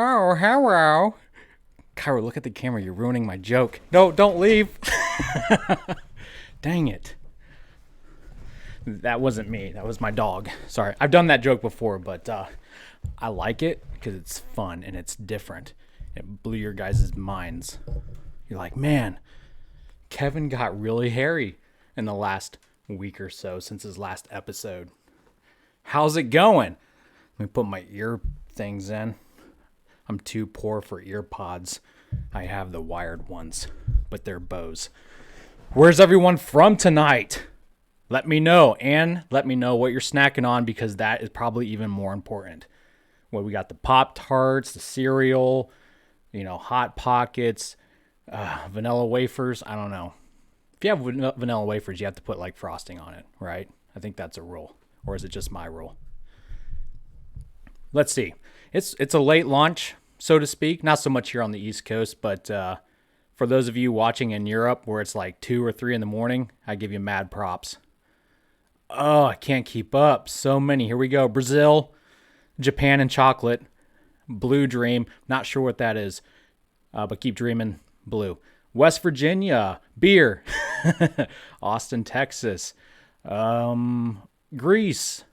Oh, hello. Kyra, look at the camera. You're ruining my joke. No, don't leave. Dang it. That wasn't me. That was my dog. Sorry. I've done that joke before, but I like it because it's fun and it's different. It blew your guys' minds. You're like, man, Kevin got really hairy in the last week or so since his last episode. How's it going? Let me put my ear things in. I'm too poor for ear pods. I have the wired ones, but they're Bose. Where's everyone from tonight? Let me know, and let me know what you're snacking on, because that is probably even more important. Well, we got the Pop-Tarts, the cereal, Hot Pockets, vanilla wafers. I don't know. If you have vanilla wafers, you have to put like frosting on it, right? I think that's a rule. Or is it just my rule? Let's see. It's a late launch, so to speak. Not so much here on the East Coast, but for those of you watching in Europe where it's like 2 or 3 in the morning, I give you mad props. Oh, I can't keep up. So many. Here we go. Brazil, Japan and chocolate, Blue Dream. Not sure what that is, but keep dreaming blue. West Virginia, beer. Austin, Texas, Greece,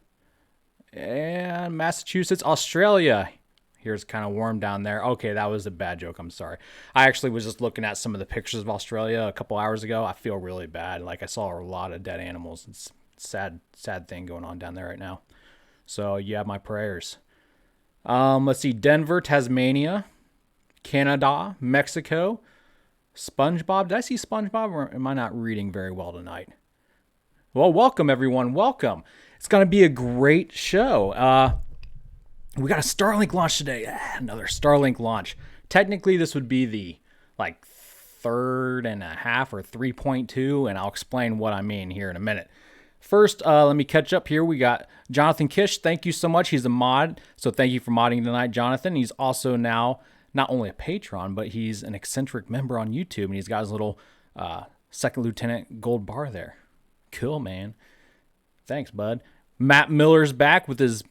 and Massachusetts, Australia. Here's kind of warm down there. Okay, that was a bad joke. I'm sorry. I actually was just looking at some of the pictures of Australia a couple hours ago. I feel really bad. Like, I saw a lot of dead animals. It's a sad thing going on down there right now. So you have my prayers. Let's see. Denver, Tasmania, Canada, Mexico, SpongeBob. Did I see SpongeBob, or am I not reading very well tonight? Well, welcome, everyone. Welcome. It's going to be a great show. We got a Starlink launch today. Another Starlink launch. Technically, this would be the third and a half or 3.2, and I'll explain what I mean here in a minute. First, let me catch up here. We got Jonathan Kish. Thank you so much. He's a mod, so thank you for modding tonight, Jonathan. He's also now not only a patron, but he's an eccentric member on YouTube, and he's got his little second lieutenant gold bar there. Cool, man. Thanks, bud. Matt Miller's back with his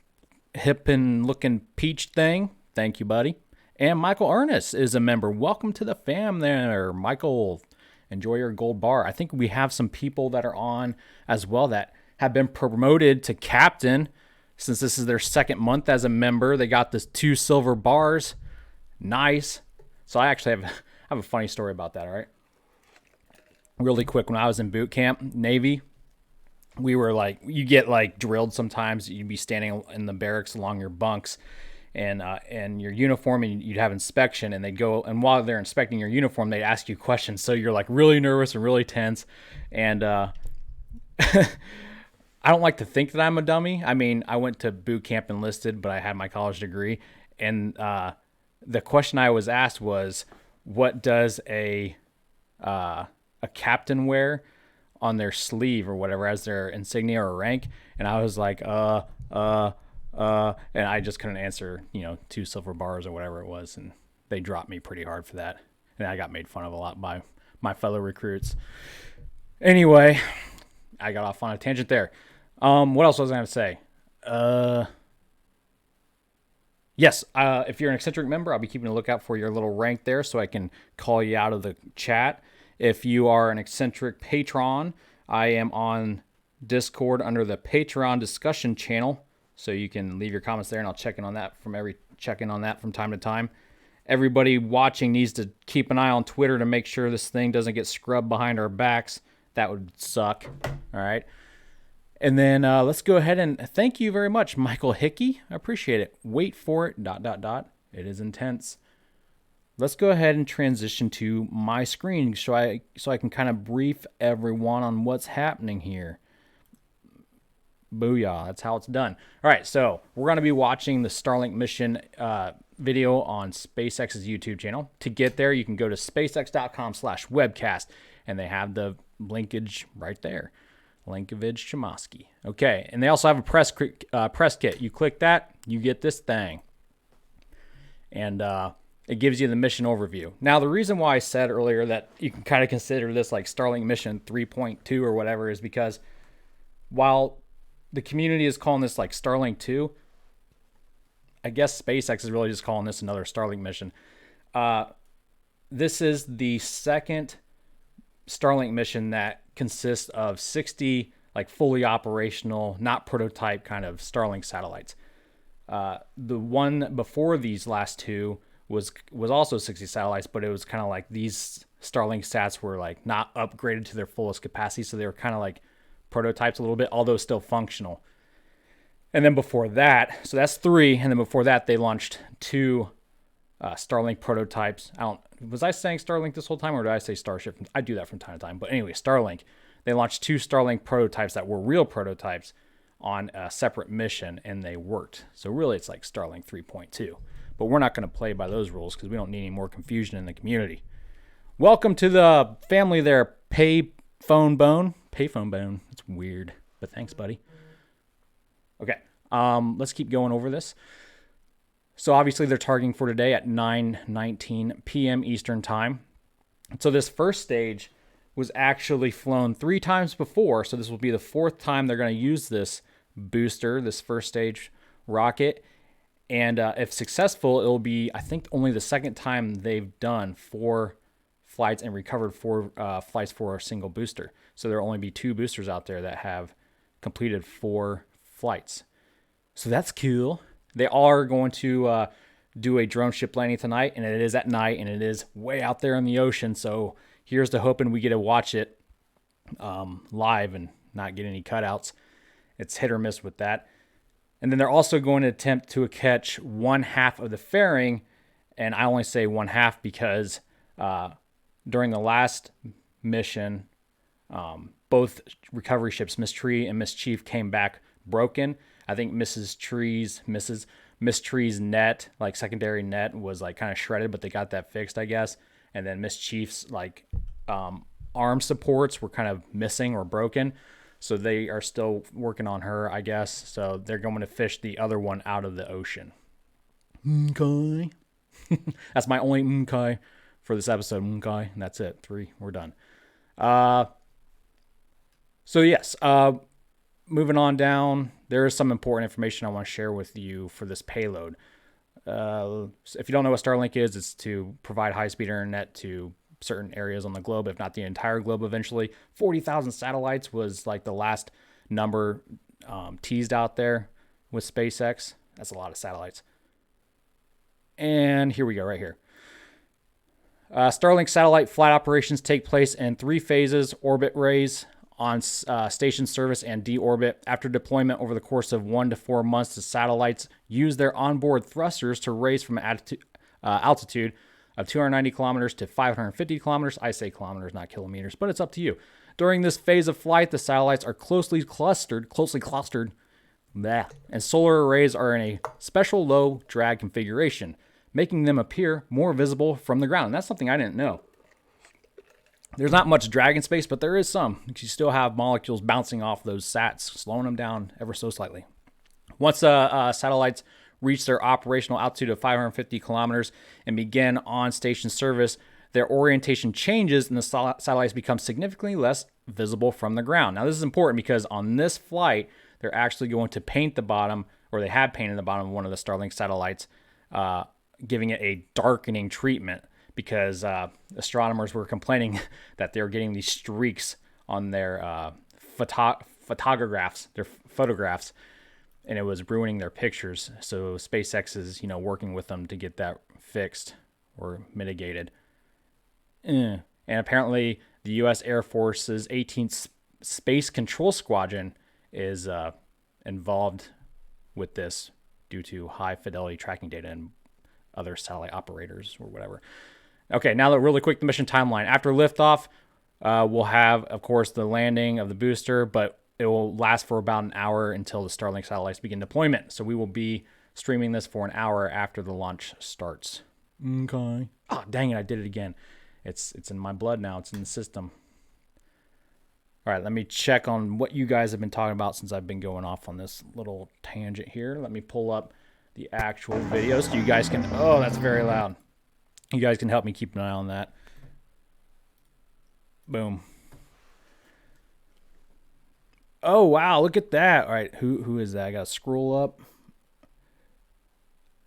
hip and looking peach thing. Thank you, buddy. And Michael Ernest is a member. Welcome to the fam there, Michael. Enjoy your gold bar. I think we have some people that are on as well that have been promoted to captain. Since this is their second month as a member, they got this 2 silver bars. Nice. So I actually have a funny story about that, all right? Really quick, when I was in boot camp, Navy, we were you get drilled sometimes. You'd be standing in the barracks along your bunks and your uniform, and you'd have inspection, and they'd go, and while they're inspecting your uniform, they'd ask you questions. So you're really nervous and really tense. And I don't like to think that I'm a dummy. I mean, I went to boot camp enlisted, but I had my college degree. And the question I was asked was, what does a captain wear on their sleeve or whatever as their insignia or rank? And I was like, and I just couldn't answer, 2 silver bars or whatever it was. And they dropped me pretty hard for that. And I got made fun of a lot by my fellow recruits. Anyway, I got off on a tangent there. What else was I going to say? Yes, if you're an eccentric member, I'll be keeping a lookout for your little rank there so I can call you out of the chat. If you are an eccentric patron, I am on Discord under the Patreon discussion channel, so you can leave your comments there, and I'll check in on that from time to time. Everybody watching needs to keep an eye on Twitter to make sure this thing doesn't get scrubbed behind our backs. That would suck. All right. And then let's go ahead and thank you very much, Michael Hickey. I appreciate it. Wait for it, ... It is intense. Let's go ahead and transition to my screen so I can kind of brief everyone on what's happening here. Booyah, that's how it's done. All right, so we're going to be watching the Starlink mission video on SpaceX's YouTube channel. To get there, you can go to spacex.com/webcast, and they have the linkage right there. Linkavage Chomsky. Okay, and they also have a press kit. You click that, you get this thing. And it gives you the mission overview. Now, the reason why I said earlier that you can kind of consider this like Starlink mission 3.2 or whatever is because while the community is calling this like Starlink 2, I guess SpaceX is really just calling this another Starlink mission. This is the second Starlink mission that consists of 60 like fully operational, not prototype kind of Starlink satellites. The one before these last two was also 60 satellites, but it was kind of like these Starlink sats were like not upgraded to their fullest capacity, so they were kind of like prototypes a little bit, although still functional. And then before that, so that's 3, and then before that they launched 2 Starlink prototypes. Was I saying Starlink this whole time, or did I say Starship? I do that from time to time. But anyway, Starlink. They launched 2 Starlink prototypes that were real prototypes on a separate mission, and they worked. So really, it's like Starlink 3.2. But we're not going to play by those rules because we don't need any more confusion in the community. Welcome to the family there, Payphone Bone. It's weird, but thanks, buddy. Okay, let's keep going over this. So obviously they're targeting for today at 9:19 p.m. Eastern time. So this first stage was actually flown 3 times before. So this will be the 4th time they're going to use this booster, this first stage rocket. And if successful, it'll be, I think, only the 2nd time they've done 4 flights and recovered 4 flights for a single booster. So there'll only be 2 boosters out there that have completed 4 flights. So that's cool. They are going to do a drone ship landing tonight, and it is at night, and it is way out there in the ocean. So here's to hoping we get to watch it live and not get any cutouts. It's hit or miss with that. And then they're also going to attempt to catch 1/2 of the fairing, and I only say 1/2 because during the last mission, both recovery ships, Miss Tree and Miss Chief, came back broken. I think Miss Tree's net, like secondary net, was like kind of shredded, but they got that fixed, I guess. And then Miss Chief's like arm supports were kind of missing or broken, so they are still working on her, I guess. So they're going to fish the other one out of the ocean. Okay. That's my only okay for this episode. Okay, and that's it. 3, we're done. So yes, moving on down, there is some important information I want to share with you for this payload. If you don't know what Starlink is, it's to provide high-speed internet to certain areas on the globe, if not the entire globe eventually. 40,000 satellites was like the last number teased out there with SpaceX. That's a lot of satellites. And here we go, right here. Starlink satellite flight operations take place in 3 phases: orbit raise, on station service, and deorbit. After deployment over the course of 1 to 4 months, the satellites use their onboard thrusters to raise from altitude of 290 kilometers to 550 kilometers. I say kilometers, not kilometers, but it's up to you. During this phase of flight, the satellites are closely clustered, and solar arrays are in a special low drag configuration, making them appear more visible from the ground. And that's something I didn't know. There's not much drag in space, but there is some. You still have molecules bouncing off those sats, slowing them down ever so slightly. Once satellites reach their operational altitude of 550 kilometers and begin on-station service, their orientation changes and the satellites become significantly less visible from the ground. Now, this is important because on this flight, they're actually going to paint the bottom, or they have painted the bottom of one of the Starlink satellites, giving it a darkening treatment, because astronomers were complaining that they were getting these streaks on their photographs, and it was ruining their pictures. So SpaceX is, working with them to get that fixed or mitigated. And apparently the U.S. Air Force's 18th Space Control Squadron is involved with this due to high fidelity tracking data and other satellite operators or whatever. Okay, now really quick, the mission timeline. After liftoff, we'll have, of course, the landing of the booster, but it will last for about an hour until the Starlink satellites begin deployment. So we will be streaming this for an hour after the launch starts. Okay. Oh, dang it, I did it again. It's in my blood now. It's in the system. All right, let me check on what you guys have been talking about since I've been going off on this little tangent here. Let me pull up the actual video so you guys can... Oh, that's very loud. You guys can help me keep an eye on that. Boom. Oh, wow, look at that. All right, who is that? I got to scroll up.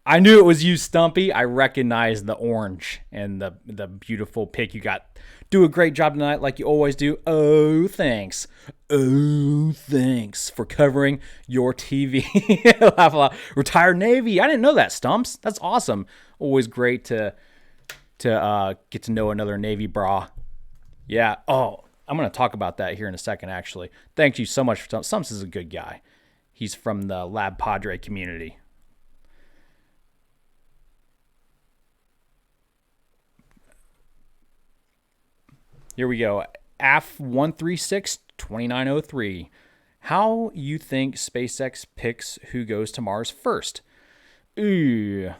I knew it was you, Stumpy. I recognized the orange and the beautiful pic you got. Do a great job tonight like you always do. Oh, thanks. Oh, thanks for covering your TV. Laugh a lot. Retired Navy. I didn't know that, Stumps. That's awesome. Always great to get to know another Navy bra. Yeah. Oh, I'm going to talk about that here in a second, actually. Thank you so much for Stumps. Stumps is a good guy. He's from the Lab Padre community. Here we go. AF136-2903. How you think SpaceX picks who goes to Mars first? Ooh.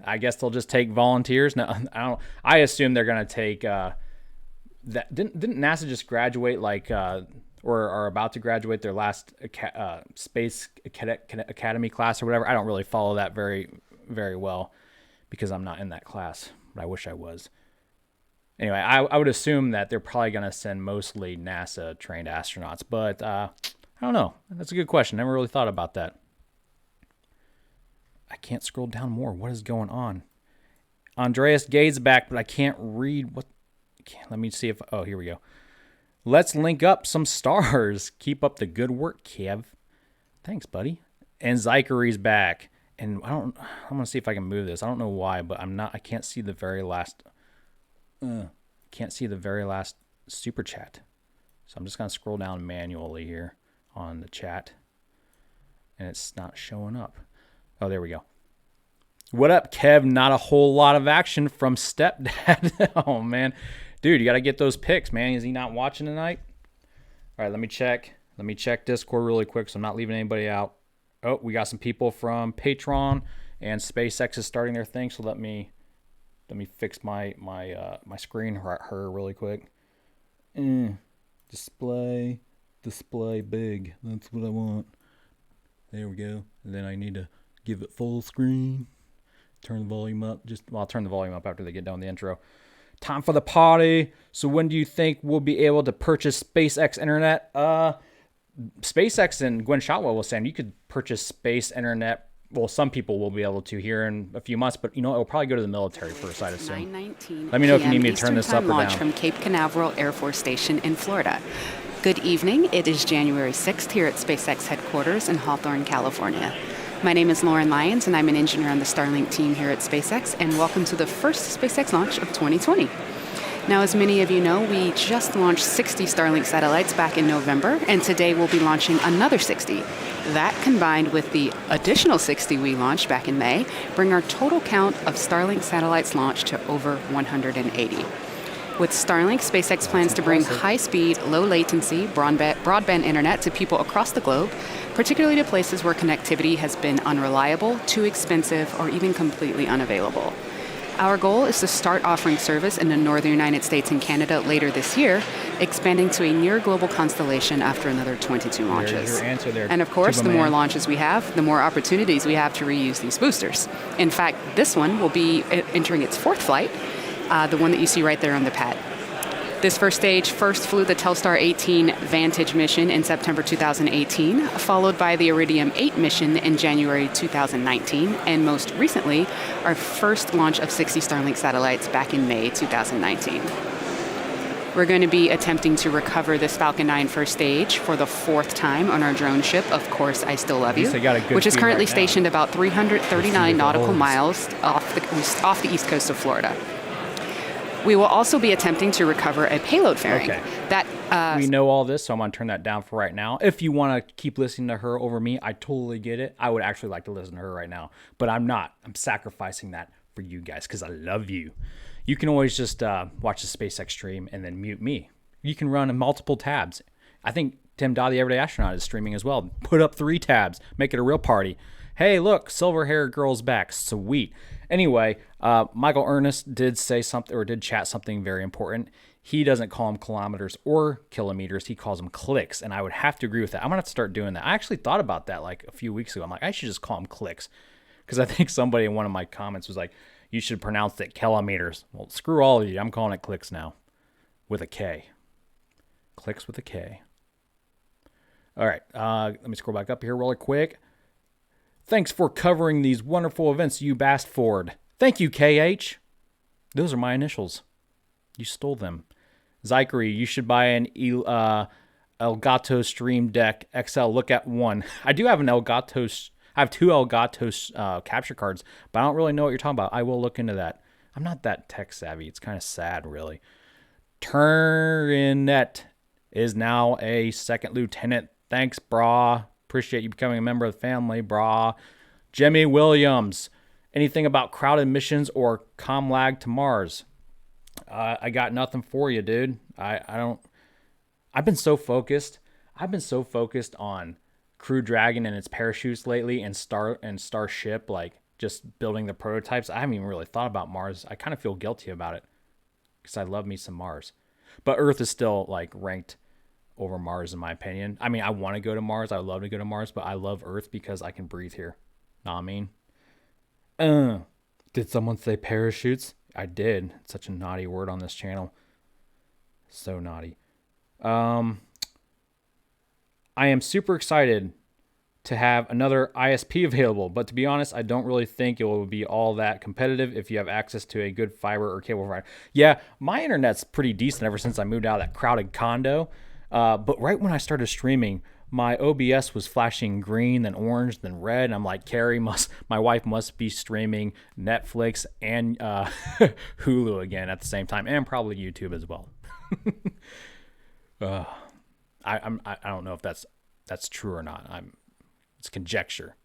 I guess they'll just take volunteers. No, I don't. I assume they're gonna take that. Didn't NASA just graduate or are about to graduate their last space academy class or whatever? I don't really follow that very very well because I'm not in that class, but I wish I was. Anyway, I would assume that they're probably going to send mostly NASA-trained astronauts, but I don't know. That's a good question. Never really thought about that. I can't scroll down more. What is going on? Andreas Gade's back, but I can't read what. Let me see if. Oh, here we go. Let's link up some stars. Keep up the good work, Kev. Thanks, buddy. And Zykery's back. And I'm going to see if I can move this. I don't know why, but I can't see the very last. Can't see the very last super chat. So I'm just going to scroll down manually here on the chat. And it's not showing up. Oh, there we go. What up, Kev? Not a whole lot of action from Stepdad. Oh, man. Dude, you got to get those pics, man. Is he not watching tonight? All right, let me check. Let me check Discord really quick so I'm not leaving anybody out. Oh, we got some people from Patreon, and SpaceX is starting their thing, so let me fix my screen her really quick. Display big. That's what I want. There we go. And then I need to give it full screen. Turn the volume up. I'll turn the volume up after they get done the intro. Time for the party. So when do you think we'll be able to purchase SpaceX internet? SpaceX and Gwen Shotwell was saying you could purchase space internet. Well, some people will be able to here in a few months, but it will probably go to the military first, I'd assume. Let me know if you need me to turn this up or down. Launch from Cape Canaveral Air Force Station in Florida. Good evening. It is January 6th here at SpaceX headquarters in Hawthorne, California. My name is Lauren Lyons, and I'm an engineer on the Starlink team here at SpaceX, and welcome to the first SpaceX launch of 2020. Now, as many of you know, we just launched 60 Starlink satellites back in November, and today we'll be launching another 60. That, combined with the additional 60 we launched back in May, bring our total count of Starlink satellites launched to over 180. With Starlink, SpaceX plans to bring high-speed, low-latency broadband internet to people across the globe, particularly to places where connectivity has been unreliable, too expensive, or even completely unavailable. Our goal is to start offering service in the northern United States and Canada later this year, expanding to a near-global constellation after another 22 launches. There's your answer there, and of course, the more launches we have, the more opportunities we have to reuse these boosters. In fact, this one will be entering its fourth flight, the one that you see right there on the pad. This first stage first flew the Telstar 18 Vantage mission in September 2018, followed by the Iridium 8 mission in January 2019, and most recently, our first launch of 60 Starlink satellites back in May 2019. We're going to be attempting to recover this Falcon 9 first stage for the fourth time on our drone ship, Of Course I Still Love You, which is currently stationed about 339 nautical miles off the east coast of Florida. We will also be attempting to recover a payload fairing. Okay. We know all this, so I'm going to turn that down for right now. If you want to keep listening to her over me, I totally get it. I would actually like to listen to her right now, but I'm not. I'm sacrificing that for you guys because I love you. You can always just watch the SpaceX stream and then mute me. You can run multiple tabs. I think Tim Dodd, the Everyday Astronaut, is streaming as well. Put up 3 tabs. Make it a real party. Hey, look, silver hair girl's back. Sweet. Anyway, Michael Ernest did say something or did chat something very important. He doesn't call them kilometers or kilometers. He calls them clicks. And I would have to agree with that. I'm going to have to start doing that. I actually thought about that like a few weeks ago. I'm like, I should just call them clicks. Because I think somebody in one of my comments was like, you should pronounce it kilometers. Well, screw all of you. I'm calling it clicks now. With a K. Clicks with a K. All right. Let me scroll back up here really quick. Thanks for covering these wonderful events you asked for. Thank you, KH. Those are my initials. You stole them. Zykery, you should buy an Elgato Stream Deck XL. Look at one. I do have an Elgato. I have two Elgato capture cards, but I don't really know what you're talking about. I will look into that. I'm not that tech savvy. It's kind of sad, really. Turnet is now a second lieutenant. Thanks, brah. Appreciate you becoming a member of the family, brah. Jimmy Williams. Anything about crowded missions or comm lag to Mars? I got nothing for you, dude. I don't. I've been so focused on Crew Dragon and its parachutes lately, and Starship, like just building the prototypes. I haven't even really thought about Mars. I kind of feel guilty about it because I love me some Mars, but Earth is still like ranked over Mars in my opinion. I mean, I want to go to Mars. I would love to go to Mars, but I love Earth because I can breathe here. Know what I mean? Did someone say parachutes? I did. It's such a naughty word on this channel. So naughty. I am super excited to have another ISP available, but to be honest, I don't really think it will be all that competitive if you have access to a good fiber or cable provider. Yeah, my internet's pretty decent ever since I moved out of that crowded condo. But right when I started streaming, my OBS was flashing green, then orange, then red. And I'm like, my wife must be streaming Netflix and Hulu again at the same time, and probably YouTube as well. I don't know if that's true or not. It's conjecture.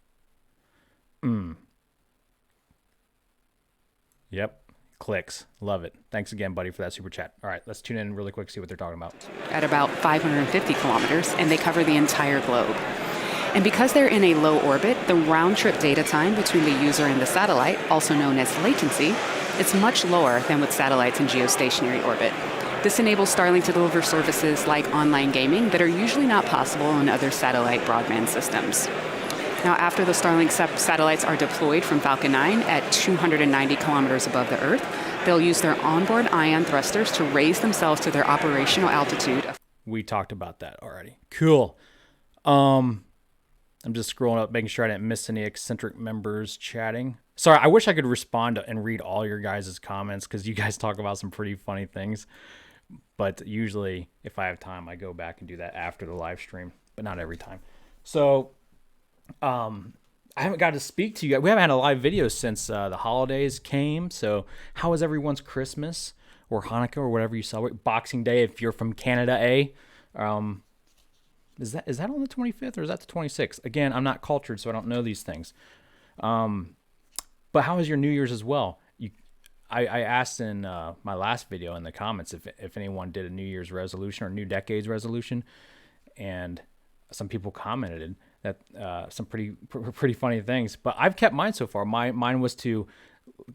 Yep. Clicks. Love it. Thanks again, buddy, for that super chat. All right, let's tune in really quick, see what they're talking about. At about 550 kilometers, and they cover the entire globe. And because they're in a low orbit, the round-trip data time between the user and the satellite, also known as latency, is much lower than with satellites in geostationary orbit. This enables Starlink to deliver services like online gaming that are usually not possible on other satellite broadband systems. Now, after the Starlink satellites are deployed from Falcon 9 at 290 kilometers above the Earth, they'll use their onboard ion thrusters to raise themselves to their operational altitude. We talked about that already. Cool. I'm just scrolling up, making sure I didn't miss any eccentric members chatting. Sorry, I wish I could respond and read all your guys' comments because you guys talk about some pretty funny things. But usually, if I have time, I go back and do that after the live stream, but not every time. So, I haven't got to speak to you guys. We haven't had a live video since the holidays came. So, how was everyone's Christmas or Hanukkah or whatever you celebrate? Boxing Day, if you're from Canada, is that on the 25th or is that the 26th? Again, I'm not cultured, so I don't know these things. But how was your New Year's as well? I asked in my last video in the comments if anyone did a New Year's resolution or New Decade's resolution, and some people commented that some pretty funny things. But I've kept mine so far. Mine was to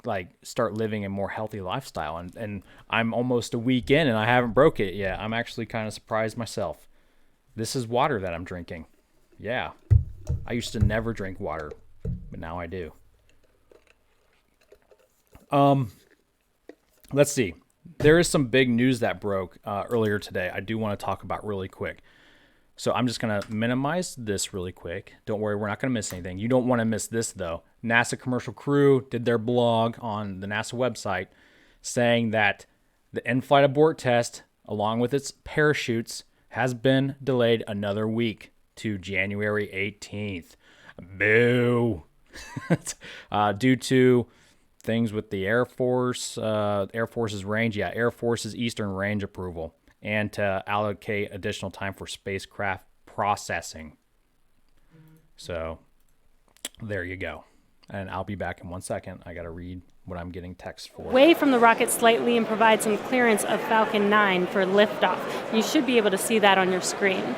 like start living a more healthy lifestyle, and I'm almost a week in and I haven't broke it yet. I'm actually kind of surprised myself. This is water that I'm drinking. Yeah, I used to never drink water, but now I do. Let's see. There is some big news that broke earlier today. I do want to talk about really quick. So I'm just going to minimize this really quick. Don't worry, we're not going to miss anything. You don't want to miss this, though. NASA commercial crew did their blog on the NASA website saying that the in-flight abort test, along with its parachutes, has been delayed another week to January 18th. Boo! Due to things with the Air Force's range. Yeah, Air Force's Eastern Range approval. And to allocate additional time for spacecraft processing. So, there you go. And I'll be back in 1 second. I got to read what I'm getting text for. Away from the rocket slightly and provide some clearance of Falcon 9 for liftoff. You should be able to see that on your screen.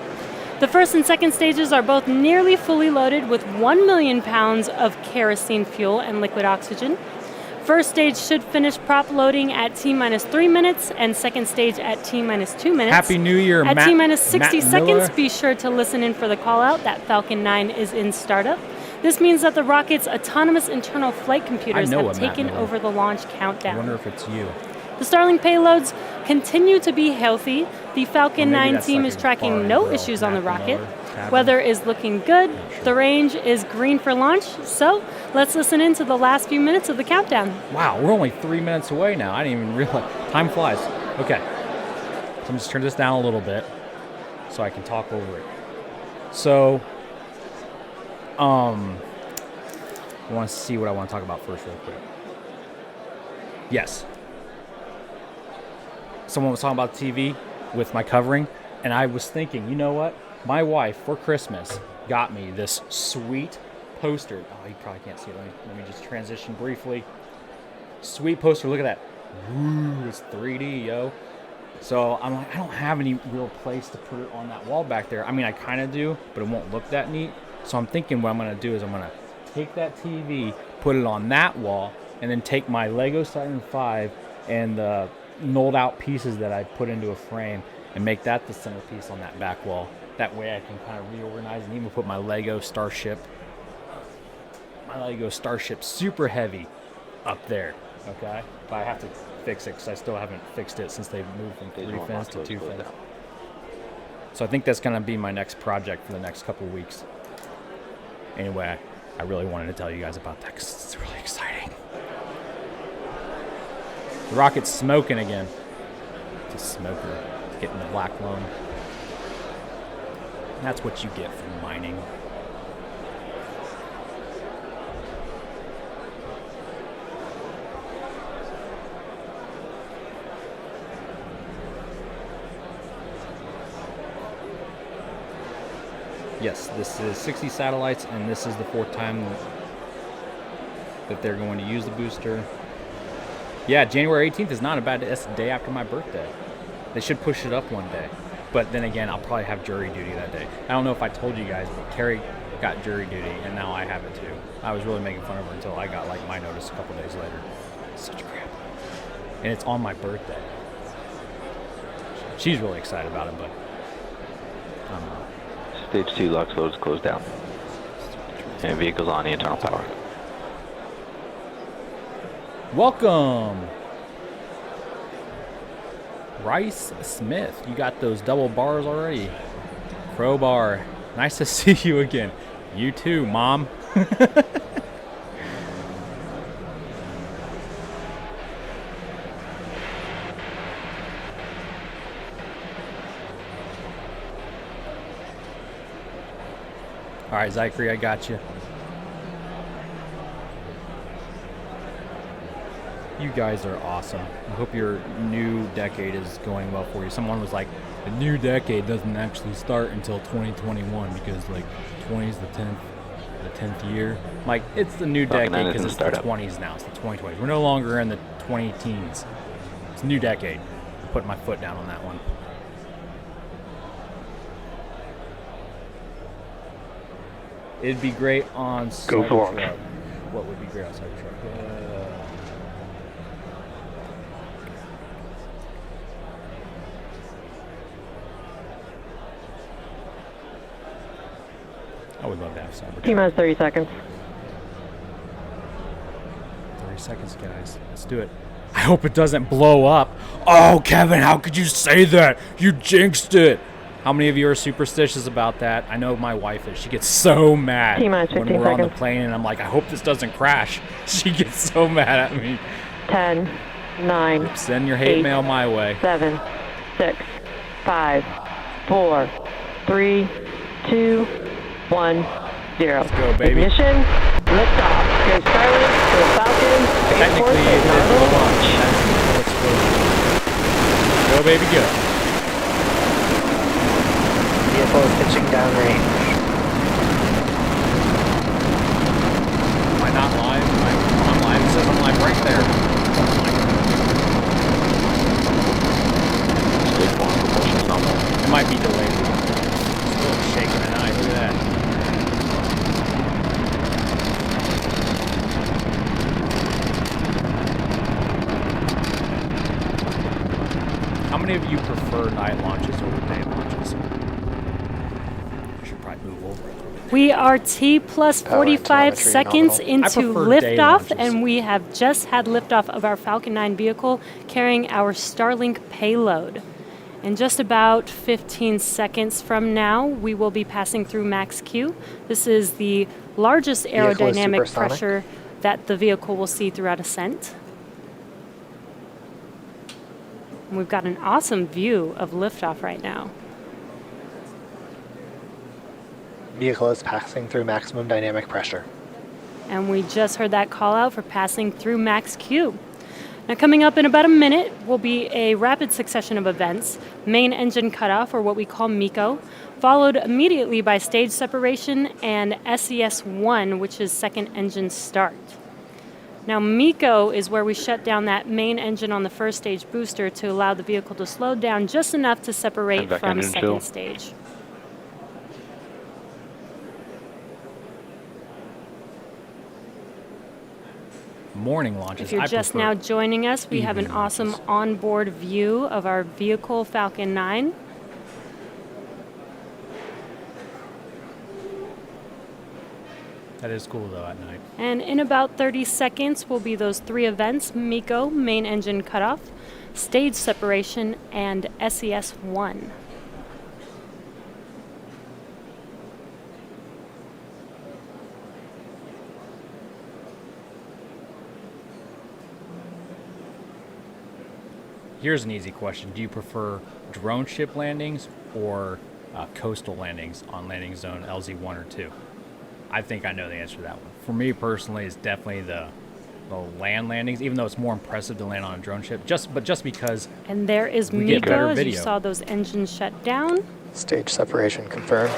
The first and second stages are both nearly fully loaded with 1 million pounds of kerosene fuel and liquid oxygen. First stage should finish prop loading at T-minus 3 minutes and second stage at T-minus 2 minutes. Happy New Year, At T-minus 60 Matt seconds, Miller. be sure to listen in for the call out that Falcon 9 is in startup. This means that the rocket's autonomous internal flight computers have taken over the launch countdown. I wonder if it's you. The Starlink payloads continue to be healthy. The Falcon 9 team is tracking no issues on the rocket. Weather is looking good. The range is green for launch. So let's listen into the last few minutes of the countdown. Wow, we're only 3 minutes away now. I didn't even realize. Time flies. Okay. So I'm just turn this down a little bit so I can talk over it. So, I want to see what I want to talk about first real quick. Yes. Someone was talking about TV with my covering, and I was thinking, you know what? My wife, for Christmas, got me this sweet poster. Oh, you probably can't see it. Let me just transition briefly. Sweet poster. Look at that. Ooh, it's 3D, yo. So I'm like, I don't have any real place to put it on that wall back there. I mean, I kind of do, but it won't look that neat. So I'm thinking what I'm going to do is I'm going to take that TV, put it on that wall, and then take my Lego Starlink 5 and the knolled out pieces that I put into a frame and make that the centerpiece on that back wall. That way I can kind of reorganize and even put my Lego Starship super heavy up there, okay? But I have to fix it because I still haven't fixed it since they've moved from 3 fins to 2 fins. So I think that's going to be my next project for the next couple of weeks. Anyway, I really wanted to tell you guys about that because it's really exciting. The rocket's smoking again. Just smoking. It's getting the black lung. That's what you get from mining. Yes, this is 60 satellites, and this is the 4th time that they're going to use the booster. Yeah, January 18th is not a bad day. That's the day after my birthday. They should push it up one day. But then again, I'll probably have jury duty that day. I don't know if I told you guys, but Carrie got jury duty, and now I have it too. I was really making fun of her until I got like my notice a couple days later. Such crap. And it's on my birthday. She's really excited about it, but I don't know. Stage 2 LUX load is closed down. And vehicles on the internal power. Welcome, Rice Smith. You got those double bars already. Crowbar. Nice to see you again. You too, Mom. All right, Zachary, I got you. You guys are awesome. I hope your new decade is going well for you. Someone was like, the new decade doesn't actually start until 2021 because like 20 is the 10th year. Like, it's the new decade because it's the 20s now. It's the 2020s. We're no longer in the 20 teens. It's a new decade. I'm putting my foot down on that one. It'd be great on Cybertruck. What would be great on Cybertruck? I would love to have Cybertruck. T-minus 30 seconds. 30 seconds, guys. Let's do it. I hope it doesn't blow up. Oh, Kevin, how could you say that? You jinxed it. How many of you are superstitious about that? I know my wife is. She gets so mad when we're on the plane, and I'm like, I hope this doesn't crash. She gets so mad at me. 10, 9, send your hate mail my way. 7, 6, 5, 4, 3, 2, 1, 0. Let's go, baby. Ignition, liftoff. Go Starlink, go Falcon, Space Force, and Canaveral launch. Go, baby, go. Vehicle is pitching downrange. Am I not live? I'm live. It says I'm live right there. Stage 1 propulsion nominal. It might be delayed. Still shaking an eye. Look at that. How many of you prefer night launches over day launches? We are T plus 45 seconds into liftoff, and we have just had liftoff of our Falcon 9 vehicle carrying our Starlink payload. In just about 15 seconds from now, we will be passing through max Q. This is the largest Vehicle is aerodynamic supersonic. pressure that the vehicle will see throughout ascent. And we've got an awesome view of liftoff right now. Vehicle is passing through maximum dynamic pressure. And we just heard that call out for passing through max Q. Now coming up in about a minute will be a rapid succession of events, main engine cutoff, or what we call MECO, followed immediately by stage separation and SES-1, which is second engine start. Now MECO is where we shut down that main engine on the first stage booster to allow the vehicle to slow down just enough to separate Back from engine second chill. stage. Morning launches. If you're I just prefer now joining us, we have an evening awesome launches. onboard view of our vehicle, Falcon 9. That is cool though at night. And in about 30 seconds will be those three events, MECO, main engine cutoff, stage separation, and SES-1. Here's an easy question. Do you prefer drone ship landings or coastal landings on landing zone LZ1 or 2? I think I know the answer to that one. For me personally, it's definitely the land landings, even though it's more impressive to land on a drone ship, just because And there is We get better MECO as you video. saw those engines shut down. Stage separation confirmed.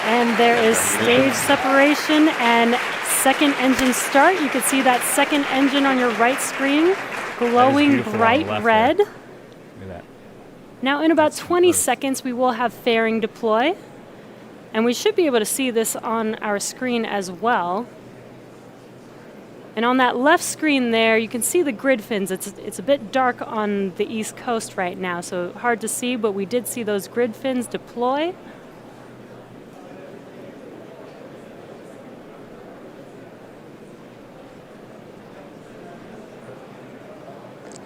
And there is stage separation and second engine start. You can see that second engine on your right screen glowing beautiful on the bright left red. there. Look at that. Now in about That's 20 superb. seconds we will have fairing deploy. And we should be able to see this on our screen as well. And on that left screen there, you can see the grid fins. It's a bit dark on the East Coast right now, so hard to see, but we did see those grid fins deploy.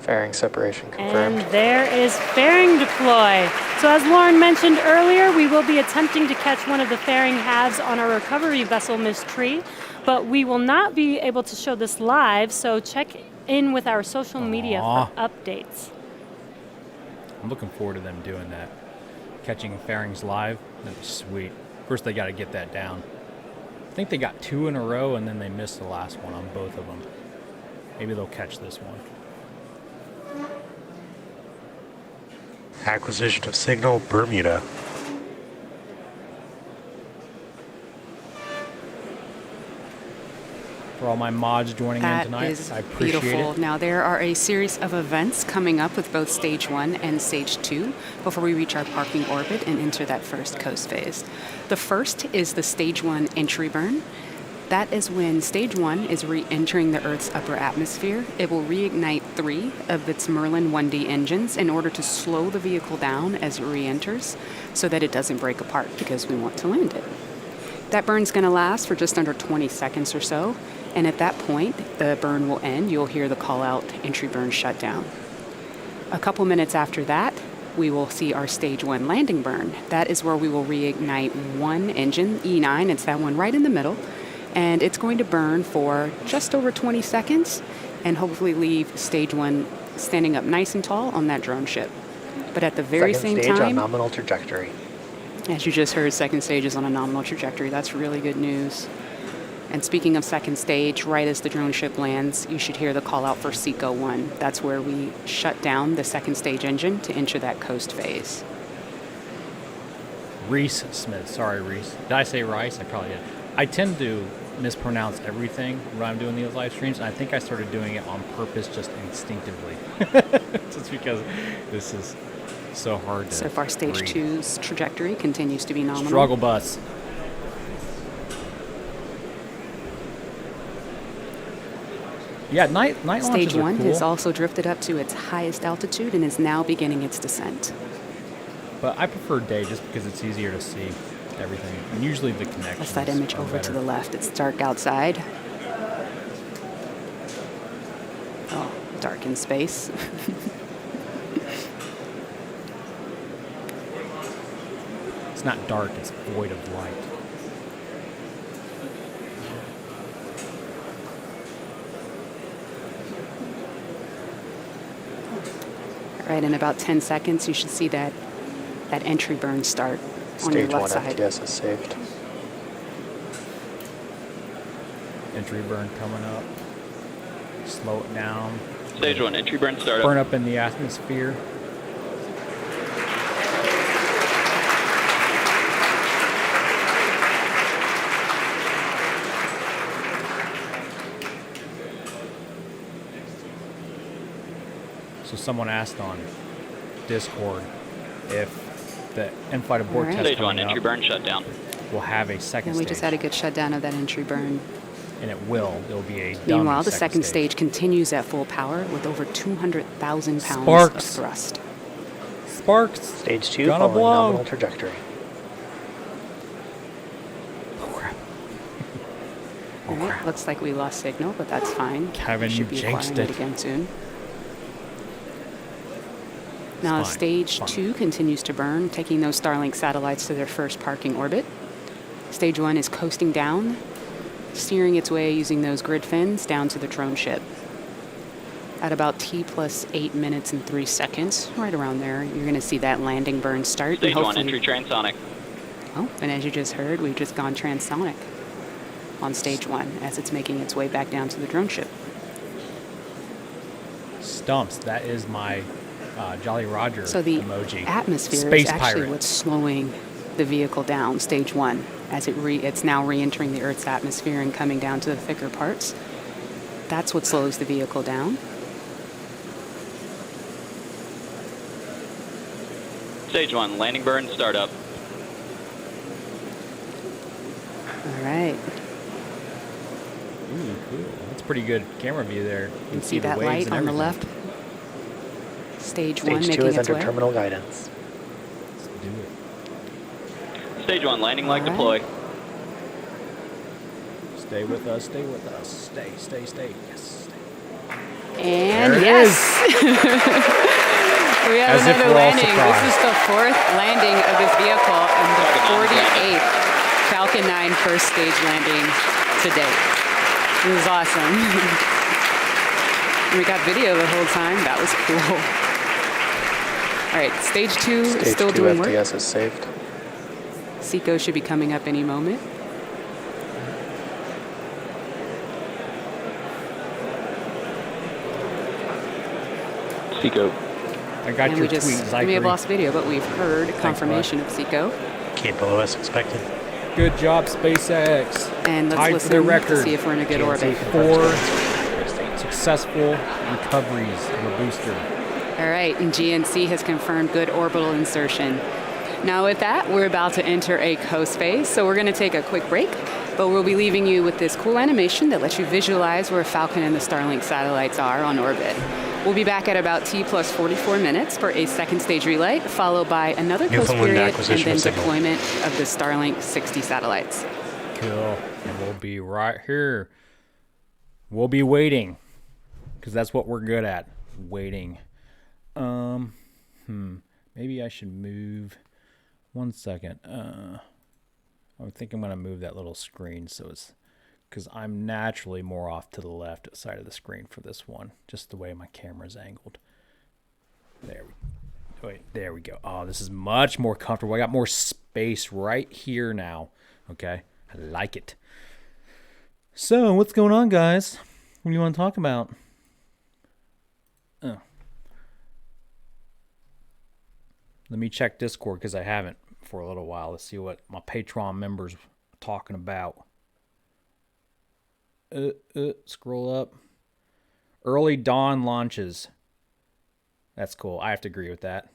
Fairing separation confirmed. And there is fairing deploy. So as Lauren mentioned earlier, we will be attempting to catch one of the fairing halves on our recovery vessel, Miss Tree, but we will not be able to show this live, so check in with our social media Aw. for updates. I'm looking forward to them doing that. Catching fairings live. That'd be sweet. First, they got to get that down. I think they got 2 in a row, and then they missed the last one on both of them. Maybe they'll catch this one. Acquisition of signal, Bermuda. For all my mods joining in That tonight, is I appreciate beautiful. it. Now, there are a series of events coming up with both Stage 1 and Stage 2 before we reach our parking orbit and enter that first coast phase. The first is the Stage 1 entry burn. That is when Stage 1 is re-entering the Earth's upper atmosphere. It will reignite 3 of its Merlin 1D engines in order to slow the vehicle down as it re-enters so that it doesn't break apart because we want to land it. That burn's going to last for just under 20 seconds or so, and at that point, the burn will end. You'll hear the call-out entry burn shut down. A couple minutes after that, we will see our Stage 1 landing burn. That is where we will reignite 1 engine, E9, it's that one right in the middle, and it's going to burn for just over 20 seconds and hopefully leave Stage 1 standing up nice and tall on that drone ship. But at the very Second same stage on time, nominal trajectory. as you just heard, second stage is on a nominal trajectory. That's really good news. And speaking of second stage, right as the drone ship lands, you should hear the call out for SECO 1. That's where we shut down the second stage engine to enter that coast phase. Reese Smith. Sorry, Reese. Did I say Rice? I probably did. I tend to mispronounce everything when I'm doing these live streams, and I think I started doing it on purpose just instinctively. Just because this is so hard to So far, Stage read. 2's trajectory continues to be nominal. Struggle bus. Yeah, night launches Stage are 1 cool, has also drifted up to its highest altitude and is now beginning its descent. but I prefer day just because it's easier to see everything. And usually the connections That's that image are over better. to the left. It's dark outside. Oh, dark in space. It's not dark, it's void of light. All right, in about 10 seconds, you should see that entry burn start on your Stage left 1 side. FTS is saved. Entry burn coming up. Slow it down. Stage 1, entry burn startup. Burn up in the atmosphere. So someone asked on Discord if the in-flight abort test Stage 1, coming entry up burn shutdown. will have a second And we stage. just had a good shutdown of that entry burn. And it will. It'll be a dummy Meanwhile, the second stage continues at full power with over 200,000 pounds Sparks. of thrust. Sparks. Stage 2 Gonna following blow. nominal trajectory. Oh crap. All right, looks like we lost signal, but that's fine. Kevin, We should you be jinxed acquiring it. again soon. Now, fine. stage Fine. 2 continues to burn, taking those Starlink satellites to their first parking orbit. Stage 1 is coasting down, steering its way using those grid fins down to the drone ship. At about T plus 8 minutes and 3 seconds, right around there, you're going to see that landing burn start. Stage and 1, entry transonic. Oh, and as you just heard, we've just gone transonic on stage 1 as it's making its way back down to the drone ship. Stumps. That is my Jolly Roger So the emoji. atmosphere Space is actually pirate. what's slowing the vehicle down, stage 1, as it's now re-entering the Earth's atmosphere and coming down to the thicker parts. That's what slows the vehicle down. Stage 1, landing burn startup. All right. Ooh, cool. That's pretty good camera view there. You You see the that waves light and on the everything. left? Stage 1 Stage 2 making is its under way. terminal guidance. Let's do it. Stage 1, landing leg All right. deploy. Stay with us. Stay with us. Stay. Yes. And There it yes! We have As if another we're all landing. This surprised. is the 4th landing of this vehicle and the 48th Falcon 9 first stage landing to date. This is awesome. We got video the whole time. That was cool. All right, stage 2 is Stage still 2 doing work. FTS is saved. Seco should be coming up any moment. Seco. I got And your we just tweet, we may have Zachary. lost video, but we've heard confirmation of Seco. Came below as expected. Good job, SpaceX. And let's Tied for listen their to record. see if we're in a good GNC orbit. confirms Four successful recoveries of a booster. All right, and GNC has confirmed good orbital insertion. Now with that, we're about to enter a coast phase, so we're going to take a quick break, but we'll be leaving you with this cool animation that lets you visualize where Falcon and the Starlink satellites are on orbit. We'll be back at about T plus 44 minutes for a second stage relay, followed by another coast Newfoundland period and acquisition then of signal. deployment of the Starlink 60 satellites. Cool. And we'll be right here. We'll be waiting, because that's what we're good at, waiting. Maybe I should move. 1 second. I think I'm gonna move that little screen so it's because I'm naturally more off to the left side of the screen for this one, just the way my camera's angled. There we go. Oh, this is much more comfortable. I got more space right here now. Okay, I like it. So, what's going on, guys? What do you want to talk about? Oh. Let me check Discord because I haven't for a little while. Let's see what my Patreon members are talking about. Scroll up. Early dawn launches. That's cool. I have to agree with that.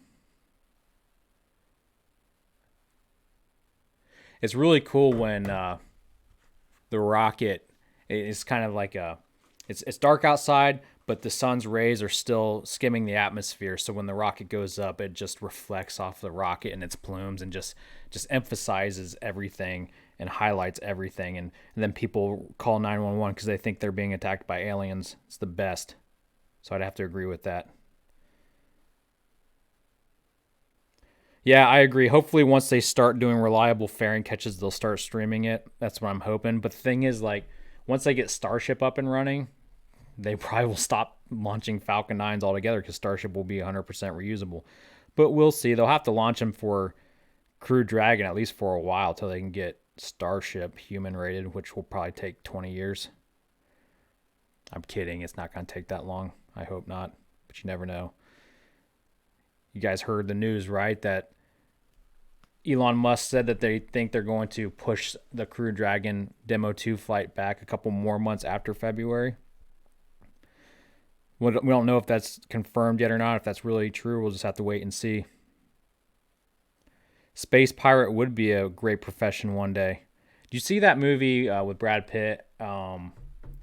It's really cool when the rocket is kind of like it's dark outside, but the sun's rays are still skimming the atmosphere. So when the rocket goes up, it just reflects off the rocket and its plumes and just emphasizes everything and highlights everything. And then people call 911 because they think they're being attacked by aliens. It's the best. So I'd have to agree with that. Yeah, I agree. Hopefully once they start doing reliable fairing catches, they'll start streaming it. That's what I'm hoping. But the thing is, like, once they get Starship up and running, they probably will stop launching Falcon 9s altogether because Starship will be 100% reusable. But we'll see. They'll have to launch them for Crew Dragon at least for a while till they can get Starship human rated, which will probably take 20 years. I'm kidding. It's not going to take that long. I hope not, but you never know. You guys heard the news, right? That Elon Musk said that they think they're going to push the Crew Dragon Demo 2 flight back a couple more months after February. We don't know if that's confirmed yet or not. If that's really true, we'll just have to wait and see. Space pirate would be a great profession one day. Did you see that movie with Brad Pitt, Ad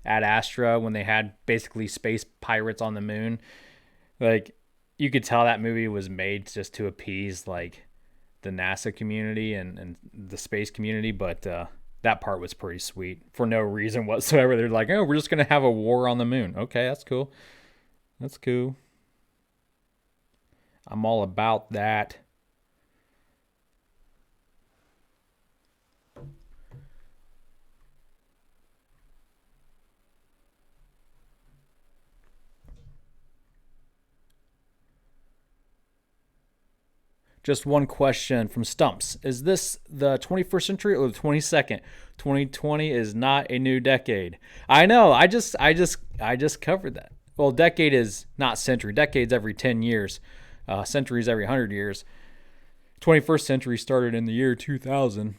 Astra, when they had basically space pirates on the moon? Like, you could tell that movie was made just to appease like the NASA community and the space community, but that part was pretty sweet for no reason whatsoever. They're like, oh, we're just going to have a war on the moon. Okay, that's cool. That's cool. I'm all about that. Just one question from Stumps. Is this the 21st century or the 22nd? 2020 is not a new decade. I know. I just covered that. Well, decade is not century. Decade's every 10 years. Centuries every 100 years. 21st century started in the year 2000.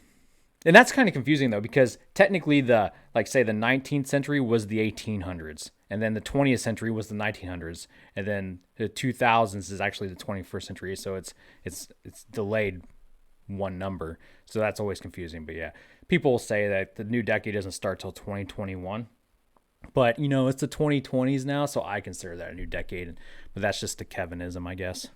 And that's kind of confusing though, because technically the 19th century was the 1800s, and then the 20th century was the 1900s, and then the 2000s is actually the 21st century. So it's delayed one number. So that's always confusing. But yeah, people say that the new decade doesn't start till 2021. But, it's the 2020s now, so I consider that a new decade. But that's just a Kevinism, I guess.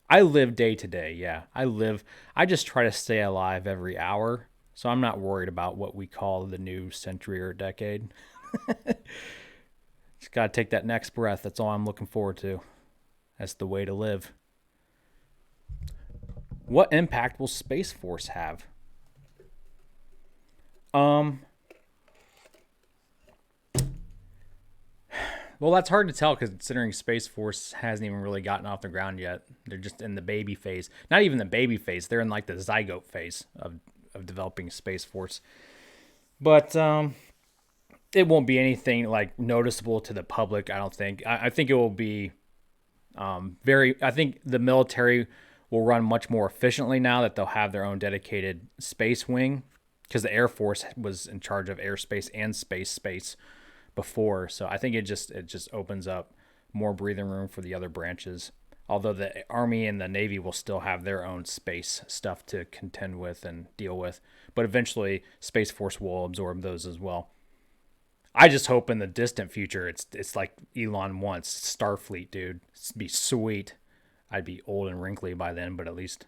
I live day to day, yeah. I just try to stay alive every hour, so I'm not worried about what we call the new century or decade. Just got to take that next breath. That's all I'm looking forward to. That's the way to live. What impact will Space Force have? Well, that's hard to tell considering Space Force hasn't even really gotten off the ground yet. They're just in the baby phase. Not even the baby phase. They're in like the zygote phase of developing Space Force. But it won't be anything like noticeable to the public, I don't think. I think it will be I think the military will run much more efficiently now that they'll have their own dedicated space wing, because the Air Force was in charge of airspace and space before. So I think it just opens up more breathing room for the other branches. Although the Army and the Navy will still have their own space stuff to contend with and deal with. But eventually Space Force will absorb those as well. I just hope in the distant future it's like Elon wants, Starfleet, dude. It'd be sweet. I'd be old and wrinkly by then, but at least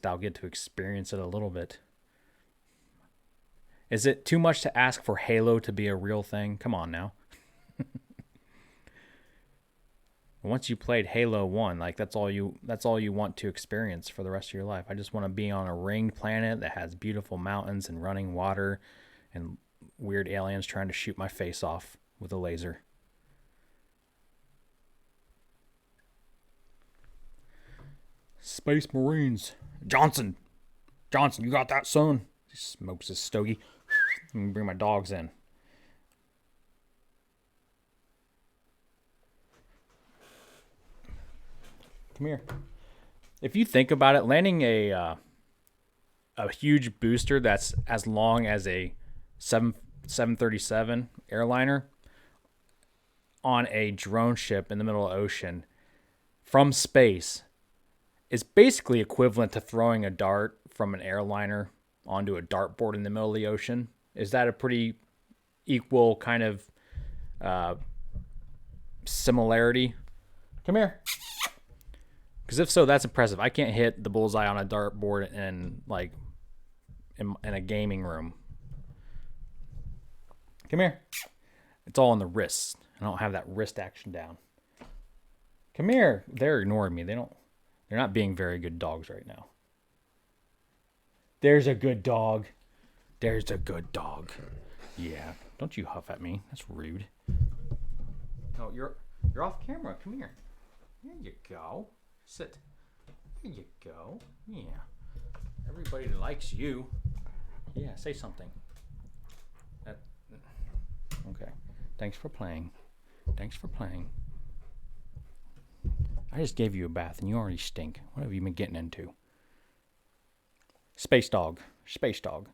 I'll get to experience it a little bit. Is it too much to ask for Halo to be a real thing? Come on now. Once you played Halo 1, like that's all you want to experience for the rest of your life. I just want to be on a ringed planet that has beautiful mountains and running water and weird aliens trying to shoot my face off with a laser. Space Marines. Johnson, you got that, son? He smokes his stogie. Let me bring my dogs in. Come here. If you think about it, landing a huge booster that's as long as a 737 airliner on a drone ship in the middle of the ocean from space is basically equivalent to throwing a dart from an airliner onto a dartboard in the middle of the ocean. Is that a pretty equal kind of similarity? Come here. Because if so, that's impressive. I can't hit the bullseye on a dartboard in a gaming room. Come here. It's all on the wrists. I don't have that wrist action down. Come here. They're ignoring me. They're not being very good dogs right now. There's a good dog. There's a good dog. Yeah. Don't you huff at me. That's rude. No, you're off camera. Come here. There you go. Sit. There you go. Yeah. Everybody likes you. Yeah, say something. Okay. Thanks for playing. Thanks for playing. I just gave you a bath and you already stink. What have you been getting into? Space dog. Space dog.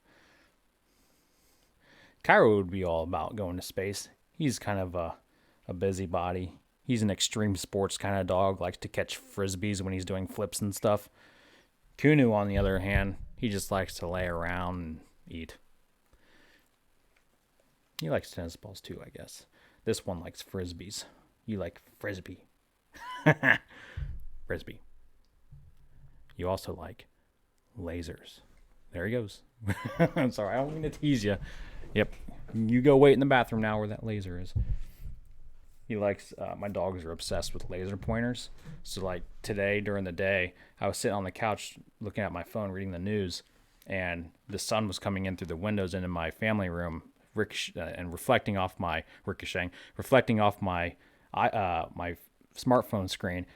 Cairo would be all about going to space. He's kind of a busybody. He's an extreme sports kind of dog. Likes to catch frisbees when he's doing flips and stuff. Kunu, on the other hand, he just likes to lay around and eat. He likes tennis balls too, I guess. This one likes frisbees. You like frisbee. Frisbee. You also like lasers. There he goes. I'm sorry, I don't mean to tease you. Yep. You go wait in the bathroom now where that laser is. He likes, my dogs are obsessed with laser pointers. So like today during the day, I was sitting on the couch looking at my phone, reading the news, and the sun was coming in through the windows into my family room, and reflecting off my my smartphone screen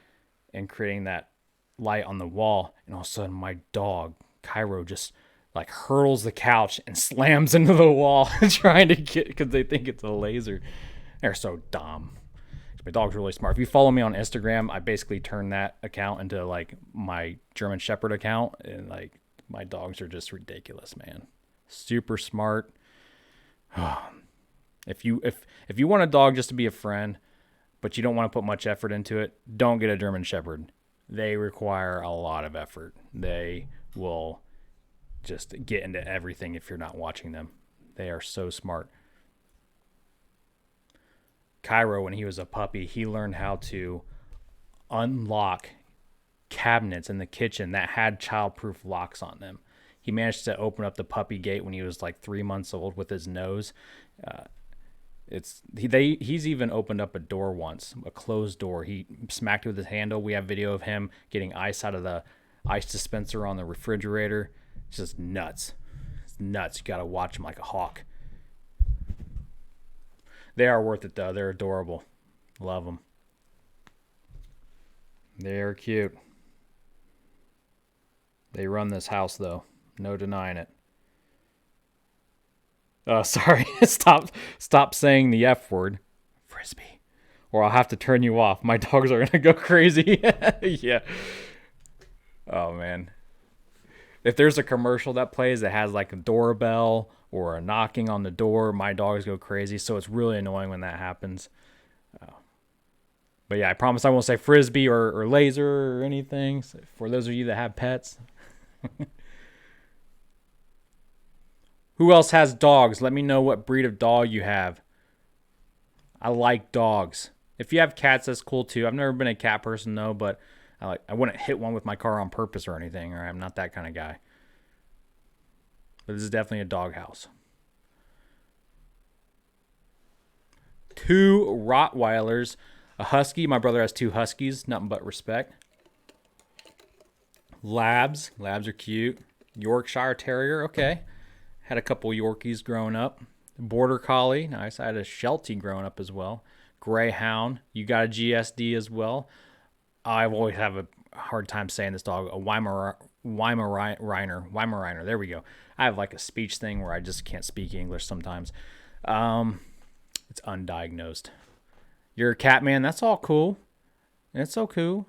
and creating that light on the wall. And all of a sudden my dog, Cairo, just like hurls the couch and slams into the wall trying to get, because they think it's a laser. They're so dumb. My dog's really smart. If you follow me on Instagram, I basically turned that account into like my German Shepherd account, and like my dogs are just ridiculous, man. Super smart. If you want a dog just to be a friend, but you don't want to put much effort into it, don't get a German Shepherd. They require a lot of effort. They will just get into everything if you're not watching them. They are so smart. Cairo, when he was a puppy, he learned how to unlock cabinets in the kitchen that had childproof locks on them. He managed to open up the puppy gate when he was like 3 months old with his nose. He's even opened up a door once, a closed door. He smacked it with his handle. We have video of him getting ice out of the ice dispenser on the refrigerator. It's just nuts. It's nuts. You got to watch him like a hawk. They are worth it, though. They're adorable. Love them. They're cute. They run this house, though. No denying it. Sorry. Stop saying the F word. Frisbee. Or I'll have to turn you off. My dogs are going to go crazy. Yeah. Oh, man. If there's a commercial that plays that has like a doorbell or a knocking on the door, my dogs go crazy. So it's really annoying when that happens. But yeah, I promise I won't say frisbee or laser or anything. So for those of you that have pets. Who else has dogs? Let me know what breed of dog you have. I like dogs. If you have cats, that's cool too. I've never been a cat person though, but I wouldn't hit one with my car on purpose or anything. Or I'm not that kind of guy. But this is definitely a dog house. 2 Rottweilers, a husky. My brother has 2 huskies. Nothing but respect. Labs. Labs are cute. Yorkshire Terrier. Okay. Had a couple Yorkies growing up. Border Collie. Nice. I had a Sheltie growing up as well. Greyhound. You got a GSD as well. I've always have a hard time saying this dog. A Weimaraner. There we go. I have like a speech thing where I just can't speak English sometimes. It's undiagnosed. You're a cat man. That's all cool. It's so cool.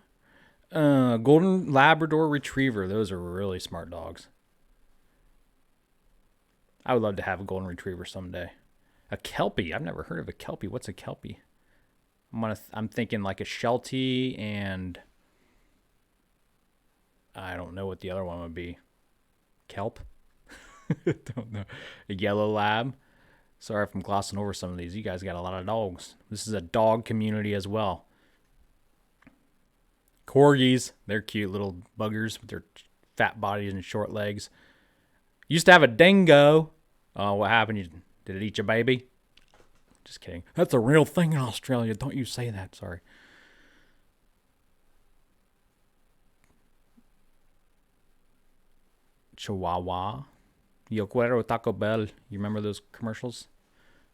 Golden Labrador Retriever. Those are really smart dogs. I would love to have a golden retriever someday. A Kelpie. I've never heard of a Kelpie. What's a Kelpie? I'm thinking like a Sheltie, and I don't know what the other one would be. Kelp? Don't know. A yellow lab. Sorry if I'm glossing over some of these. You guys got a lot of dogs. This is a dog community as well. Corgis. They're cute little buggers with their fat bodies and short legs. Used to have a dingo. Oh, what happened? Did it eat your baby? Just kidding. That's a real thing in Australia. Don't you say that. Sorry. Chihuahua. Yo quiero Taco Bell. You remember those commercials?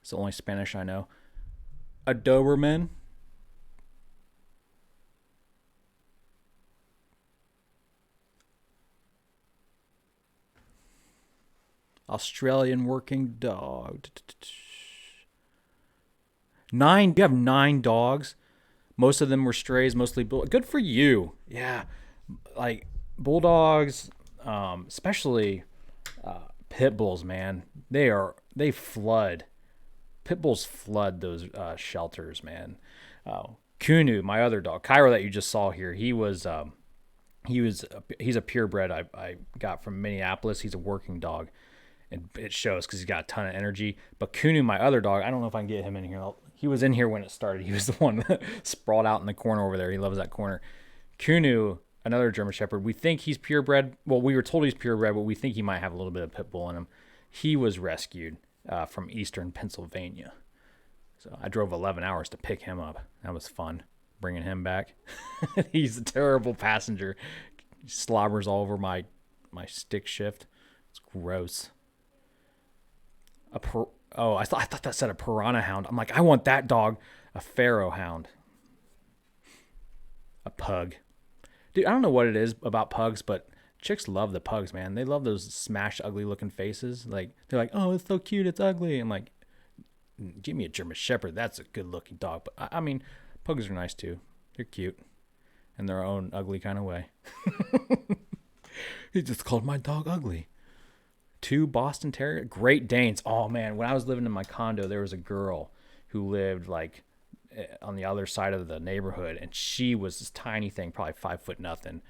It's the only Spanish I know. A Doberman. Australian working dog. 9. You have 9 dogs. Most of them were strays, mostly good for you. Yeah, like bulldogs, especially pit bulls. Man, they flood. Pit bulls flood those shelters, man. Kunu, my other dog, Cairo, that you just saw here, he's a purebred I got from Minneapolis. He's a working dog. And it shows because he's got a ton of energy. But Kunu, my other dog, I don't know if I can get him in here. He was in here when it started. He was the one that sprawled out in the corner over there. He loves that corner. Kunu, another German Shepherd, we think he's purebred. Well, we were told he's purebred, but we think he might have a little bit of pit bull in him. He was rescued from eastern Pennsylvania. So I drove 11 hours to pick him up. That was fun, bringing him back. He's a terrible passenger. He slobbers all over my stick shift. It's gross. I thought that said a piranha hound. I'm like, I want that dog. A pharaoh hound. A pug. Dude, I don't know what it is about pugs, but chicks love the pugs, man. They love those smashed, ugly looking faces. Like, they're like, oh, it's so cute, it's ugly. I'm like, give me a German Shepherd. That's a good looking dog. But I mean, pugs are nice too. They're cute in their own ugly kind of way. He just called my dog ugly. 2 Boston Terrier, Great Danes. Oh man, when I was living in my condo, there was a girl who lived like on the other side of the neighborhood, and she was this tiny thing, probably 5 foot nothing,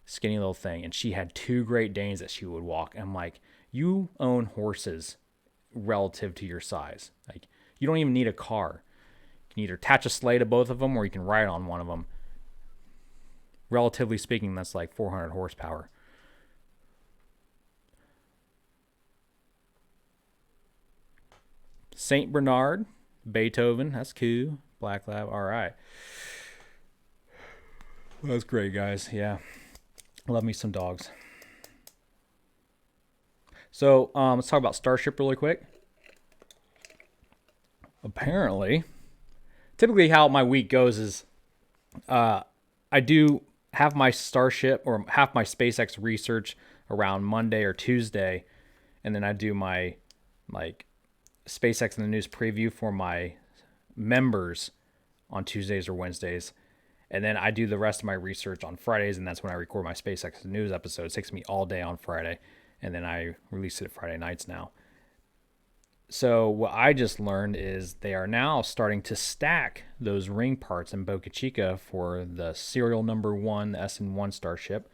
skinny little thing, and she had 2 Great Danes that she would walk. And I'm like, you own horses relative to your size. Like, you don't even need a car. You can either attach a sleigh to both of them, or you can ride on one of them. Relatively speaking, that's like 400 horsepower. Saint Bernard, Beethoven, that's cool. Black Lab, all right. That's great, guys. Yeah, love me some dogs. So let's talk about Starship really quick. Apparently, typically how my week goes is I do have my Starship or half my SpaceX research around Monday or Tuesday, and then I do my like SpaceX in the News preview for my members on Tuesdays or Wednesdays. And then I do the rest of my research on Fridays, and that's when I record my SpaceX News episode. It takes me all day on Friday, and then I release it Friday nights now. So what I just learned is they are now starting to stack those ring parts in Boca Chica for the serial number 1, the SN1 Starship.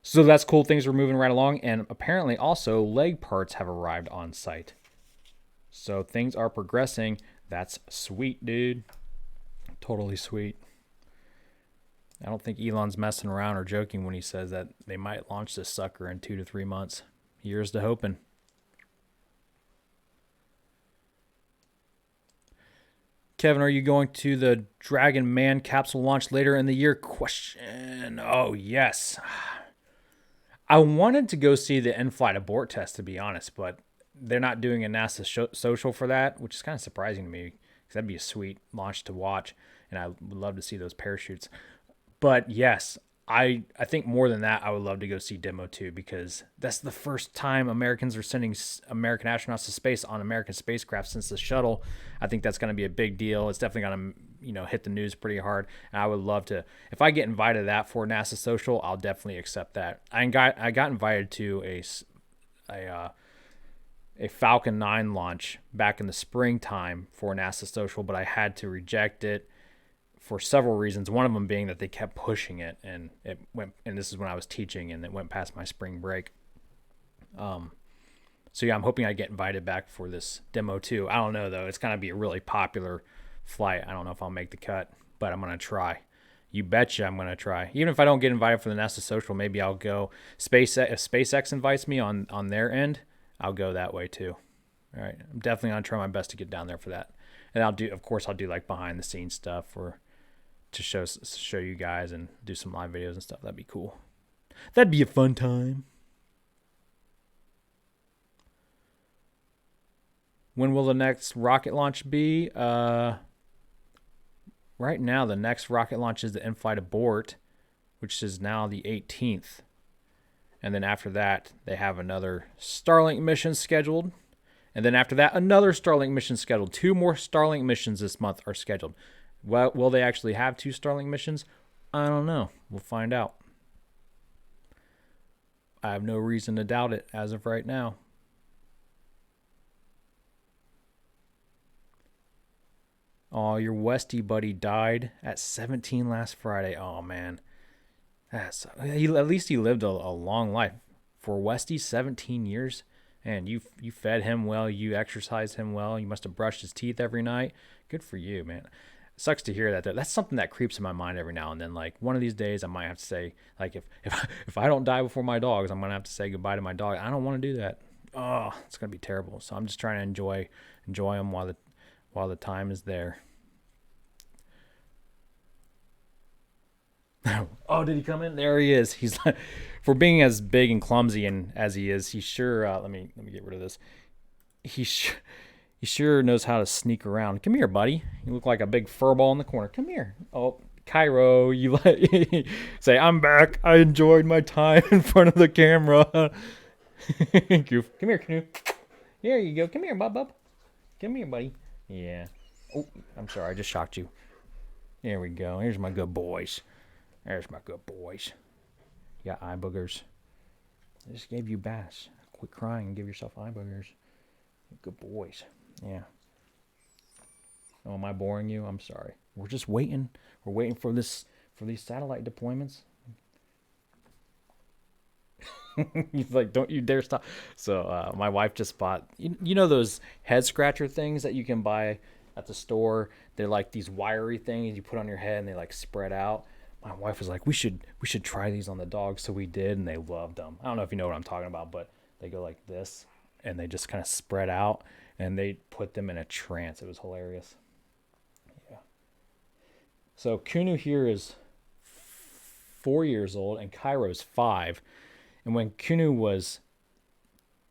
So that's cool. Things are moving right along, and apparently also leg parts have arrived on site. So things are progressing. That's sweet, dude. Totally sweet. I don't think Elon's messing around or joking when he says that they might launch this sucker in 2 to 3 months. Here's to hoping. Kevin, are you going to the Dragon Man capsule launch later in the year? Question. Oh, yes. I wanted to go see the in-flight abort test, to be honest, but they're not doing a NASA social for that, which is kind of surprising to me because that'd be a sweet launch to watch, and I would love to see those parachutes. But yes, I think more than that, I would love to go see Demo 2 because that's the first time Americans are sending American astronauts to space on American spacecraft since the shuttle. I think that's going to be a big deal. It's definitely going to hit the news pretty hard. And I would love to, if I get invited to that for NASA social, I'll definitely accept that. I got invited to a Falcon 9 launch back in the springtime for NASA social, but I had to reject it for several reasons. One of them being that they kept pushing it, and it went. And this is when I was teaching, and it went past my spring break. So yeah, I'm hoping I get invited back for this Demo 2. I don't know though. It's gonna be a really popular flight. I don't know if I'll make the cut, but I'm gonna try. You betcha, I'm gonna try. Even if I don't get invited for the NASA social, maybe I'll go. If SpaceX invites me on their end, I'll go that way too. All right, I'm definitely gonna try my best to get down there for that. And of course, I'll do like behind the scenes stuff to show you guys and do some live videos and stuff. That'd be cool. That'd be a fun time. When will the next rocket launch be? Right now, the next rocket launch is the in-flight abort, which is now the 18th. And then after that, they have another Starlink mission scheduled. And then after that, another Starlink mission scheduled. 2 more Starlink missions this month are scheduled. Well, will they actually have 2 Starlink missions? I don't know. We'll find out. I have no reason to doubt it as of right now. Oh, your Westie buddy died at 17 last Friday. Oh, man. At least he lived a long life. For Westie, 17 years. And you fed him well. You exercised him well. You must have brushed his teeth every night. Good for you, man. It sucks to hear that. That's something that creeps in my mind every now and then. Like, one of these days, I might have to say, like, if I don't die before my dogs, I'm going to have to say goodbye to my dog. I don't want to do that. Oh, it's going to be terrible. So I'm just trying to enjoy them while the time is there. Oh, did he come in? There he is. He's like, for being as big and clumsy and as he is, he sure. Let me get rid of this. He sure knows how to sneak around. Come here, buddy. You look like a big fur ball in the corner. Come here. Oh, Cairo, you say I'm back. I enjoyed my time in front of the camera. Goof. Come here, Canoe. There you go. Come here, bub. Come here, buddy. Yeah. Oh, I'm sorry. I just shocked you. There we go. Here's my good boys. There's my good boys. You got eye boogers. I just gave you baths. Quit crying and give yourself eye boogers. Good boys. Yeah. Oh, am I boring you? I'm sorry. We're just waiting. We're waiting for these satellite deployments. He's like, don't you dare stop. So my wife just bought, you know those head scratcher things that you can buy at the store? They're like these wiry things you put on your head and they like spread out. My wife was like, we should try these on the dogs. So we did, and they loved them. I don't know if you know what I'm talking about, but they go like this, and they just kind of spread out, and they put them in a trance. It was hilarious. Yeah. So Kunu here is 4 years old, and Cairo's 5. And when Kunu was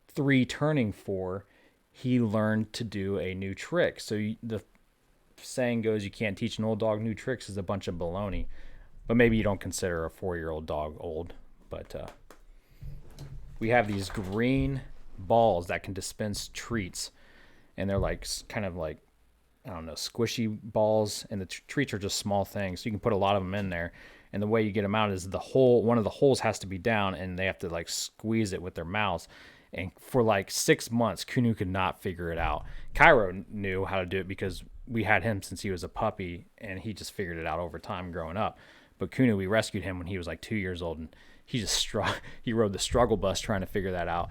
3 turning 4, he learned to do a new trick. So the saying goes, you can't teach an old dog new tricks is a bunch of baloney. But maybe you don't consider a 4-year-old dog old. But we have these green balls that can dispense treats. And they're like kind of like, I don't know, squishy balls. And the treats are just small things. So you can put a lot of them in there. And the way you get them out is one of the holes has to be down. And they have to like squeeze it with their mouths. And for like 6 months, Kunu could not figure it out. Cairo knew how to do it because we had him since he was a puppy. And he just figured it out over time growing up. But Kunu, we rescued him when he was like 2 years old, and he just he rode the struggle bus trying to figure that out.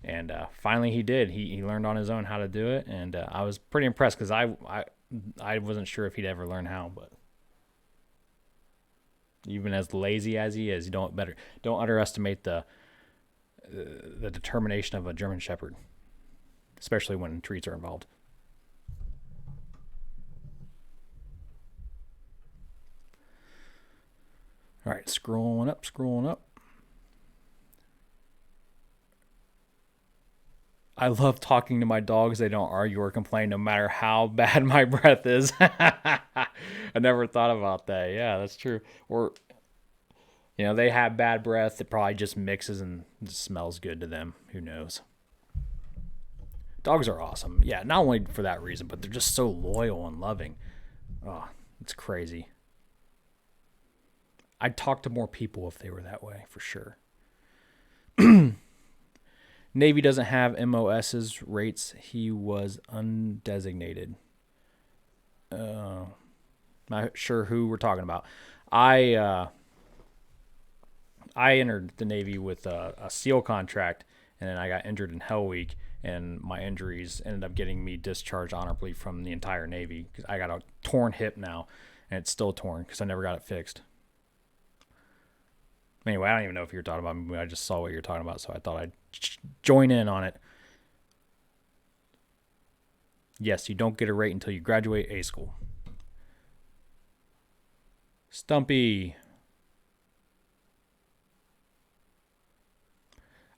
And finally he did. He learned on his own how to do it, and I was pretty impressed because I wasn't sure if he'd ever learn how. But even as lazy as he is, don't underestimate the determination of a German Shepherd, especially when treats are involved. All right, scrolling up. I love talking to my dogs. They don't argue or complain no matter how bad my breath is. I never thought about that. Yeah, that's true. Or, they have bad breath. It probably just mixes and just smells good to them. Who knows? Dogs are awesome. Yeah, not only for that reason, but they're just so loyal and loving. Oh, it's crazy. I'd talk to more people if they were that way, for sure. Navy doesn't have MOS's rates. He was undesignated. Not sure who we're talking about. I entered the Navy with a SEAL contract, and then I got injured in Hell Week, and my injuries ended up getting me discharged honorably from the entire Navy. Because I got a torn hip now, and it's still torn because I never got it fixed. Anyway, I don't even know if you're talking about me. I just saw what you're talking about, so I thought I'd join in on it. Yes, you don't get a rate until you graduate A school. Stumpy.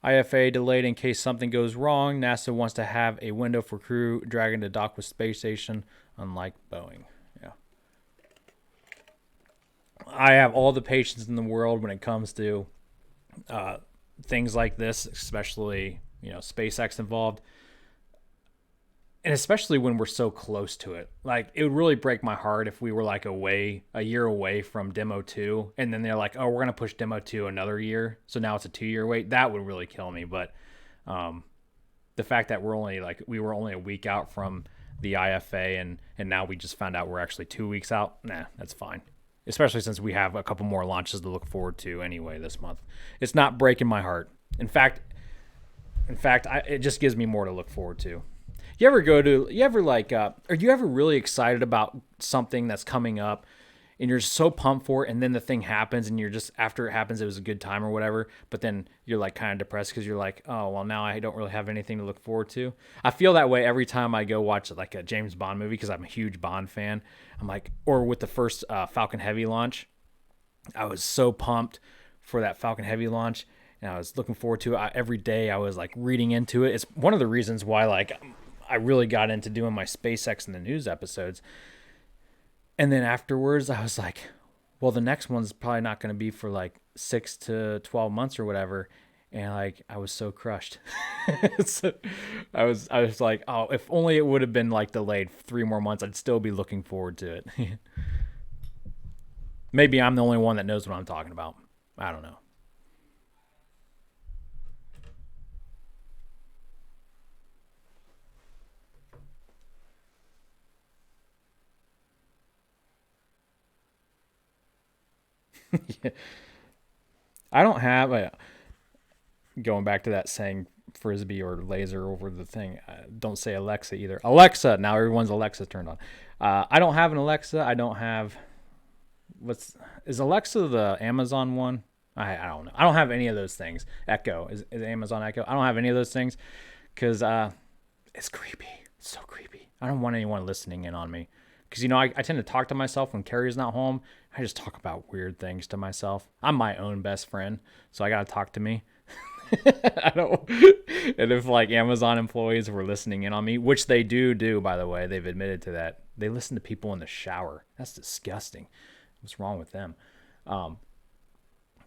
IFA delayed in case something goes wrong. NASA wants to have a window for crew dragging to dock with space station, unlike Boeing. Yeah. I have all the patience in the world when it comes to things like this, especially, SpaceX involved. And especially when we're so close to it. Like, it would really break my heart if we were like a year away from Demo 2. And then they're like, oh, we're going to push Demo 2 another year. So now it's a 2-year wait. That would really kill me. But the fact that we were only a week out from the IFA and now we just found out we're actually 2 weeks out. Nah, that's fine. Especially since we have a couple more launches to look forward to anyway this month. It's not breaking my heart. In fact, it just gives me more to look forward to. Are you ever really excited about something that's coming up and you're so pumped for it, and then the thing happens and you're just, after it happens, it was a good time or whatever, but then you're like kind of depressed because you're like, oh, well, now I don't really have anything to look forward to. I feel that way every time I go watch like a James Bond movie because I'm a huge Bond fan. I'm like, or with the first Falcon Heavy launch, I was so pumped for that Falcon Heavy launch and I was looking forward to it. Every day I was like reading into it. It's one of the reasons why like I really got into doing my SpaceX in the news episodes. And then afterwards, I was like, well, the next one's probably not going to be for like 6 to 12 months or whatever. And like, I was so crushed. So I was like, oh, if only it would have been like delayed 3 more months, I'd still be looking forward to it. Maybe I'm the only one that knows what I'm talking about. I don't know. Yeah. I don't have going back to that saying frisbee or laser over the thing. Don't say Alexa either. Alexa. Now everyone's Alexa turned on. I don't have an Alexa. I don't have is Alexa the Amazon one? I don't know. I don't have any of those things. Echo is Amazon Echo. I don't have any of those things because it's creepy. It's so creepy. I don't want anyone listening in on me. Because, I tend to talk to myself when Carrie's not home. I just talk about weird things to myself. I'm my own best friend, so I got to talk to me. I don't. And if, like, Amazon employees were listening in on me, which they do, by the way, they've admitted to that. They listen to people in the shower. That's disgusting. What's wrong with them?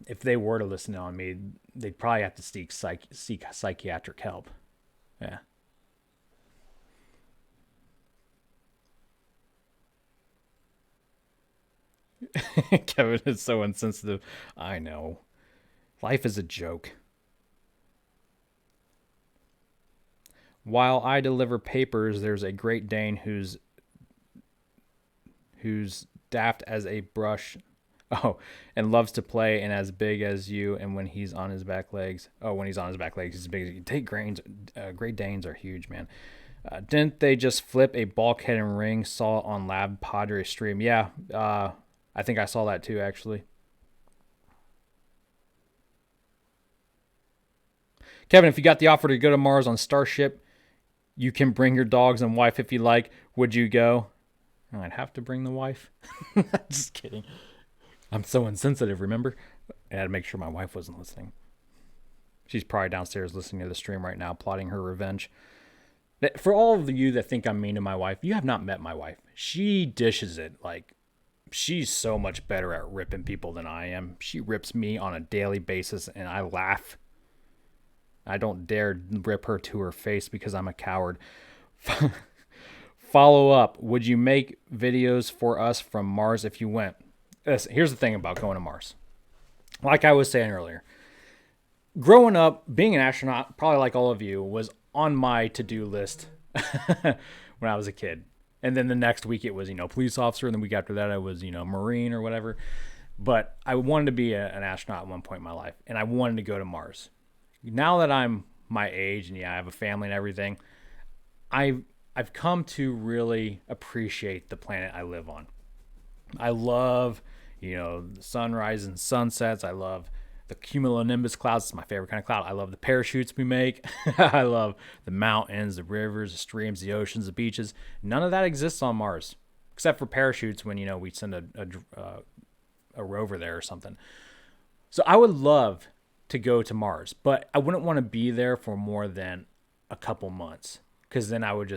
If they were to listen on me, they'd probably have to seek psychiatric help. Yeah. Kevin is so insensitive. I know. Life is a joke. While I deliver papers, there's a Great Dane who's daft as a brush. Oh, and loves to play and as big as you. And when he's on his back legs, he's as big as you. Great Danes are huge, man. Didn't they just flip a bulkhead and ring? Saw it on Lab Padre stream. Yeah, I think I saw that too, actually. Kevin, if you got the offer to go to Mars on Starship, you can bring your dogs and wife if you like. Would you go? I'd have to bring the wife. Just kidding. I'm so insensitive, remember? I had to make sure my wife wasn't listening. She's probably downstairs listening to the stream right now, plotting her revenge. For all of you that think I'm mean to my wife, you have not met my wife. She dishes it like... She's so much better at ripping people than I am. She rips me on a daily basis, and I laugh. I don't dare rip her to her face because I'm a coward. Follow up. Would you make videos for us from Mars if you went? Here's the thing about going to Mars. Like I was saying earlier, growing up, being an astronaut, probably like all of you, was on my to-do list when I was a kid. And then the next week it was, police officer. And the week after that I was, Marine or whatever. But I wanted to be an astronaut at one point in my life. And I wanted to go to Mars. Now that I'm my age and I have a family and everything, I've come to really appreciate the planet I live on. I love, the sunrise and sunsets. I love the cumulonimbus clouds. It's my favorite kind of cloud. I love the parachutes we make. I love the mountains, the rivers, the streams, the oceans, the beaches. None of that exists on Mars, except for parachutes when, we send a rover there or something. So I would love to go to Mars, but I wouldn't want to be there for more than a couple months, because then I would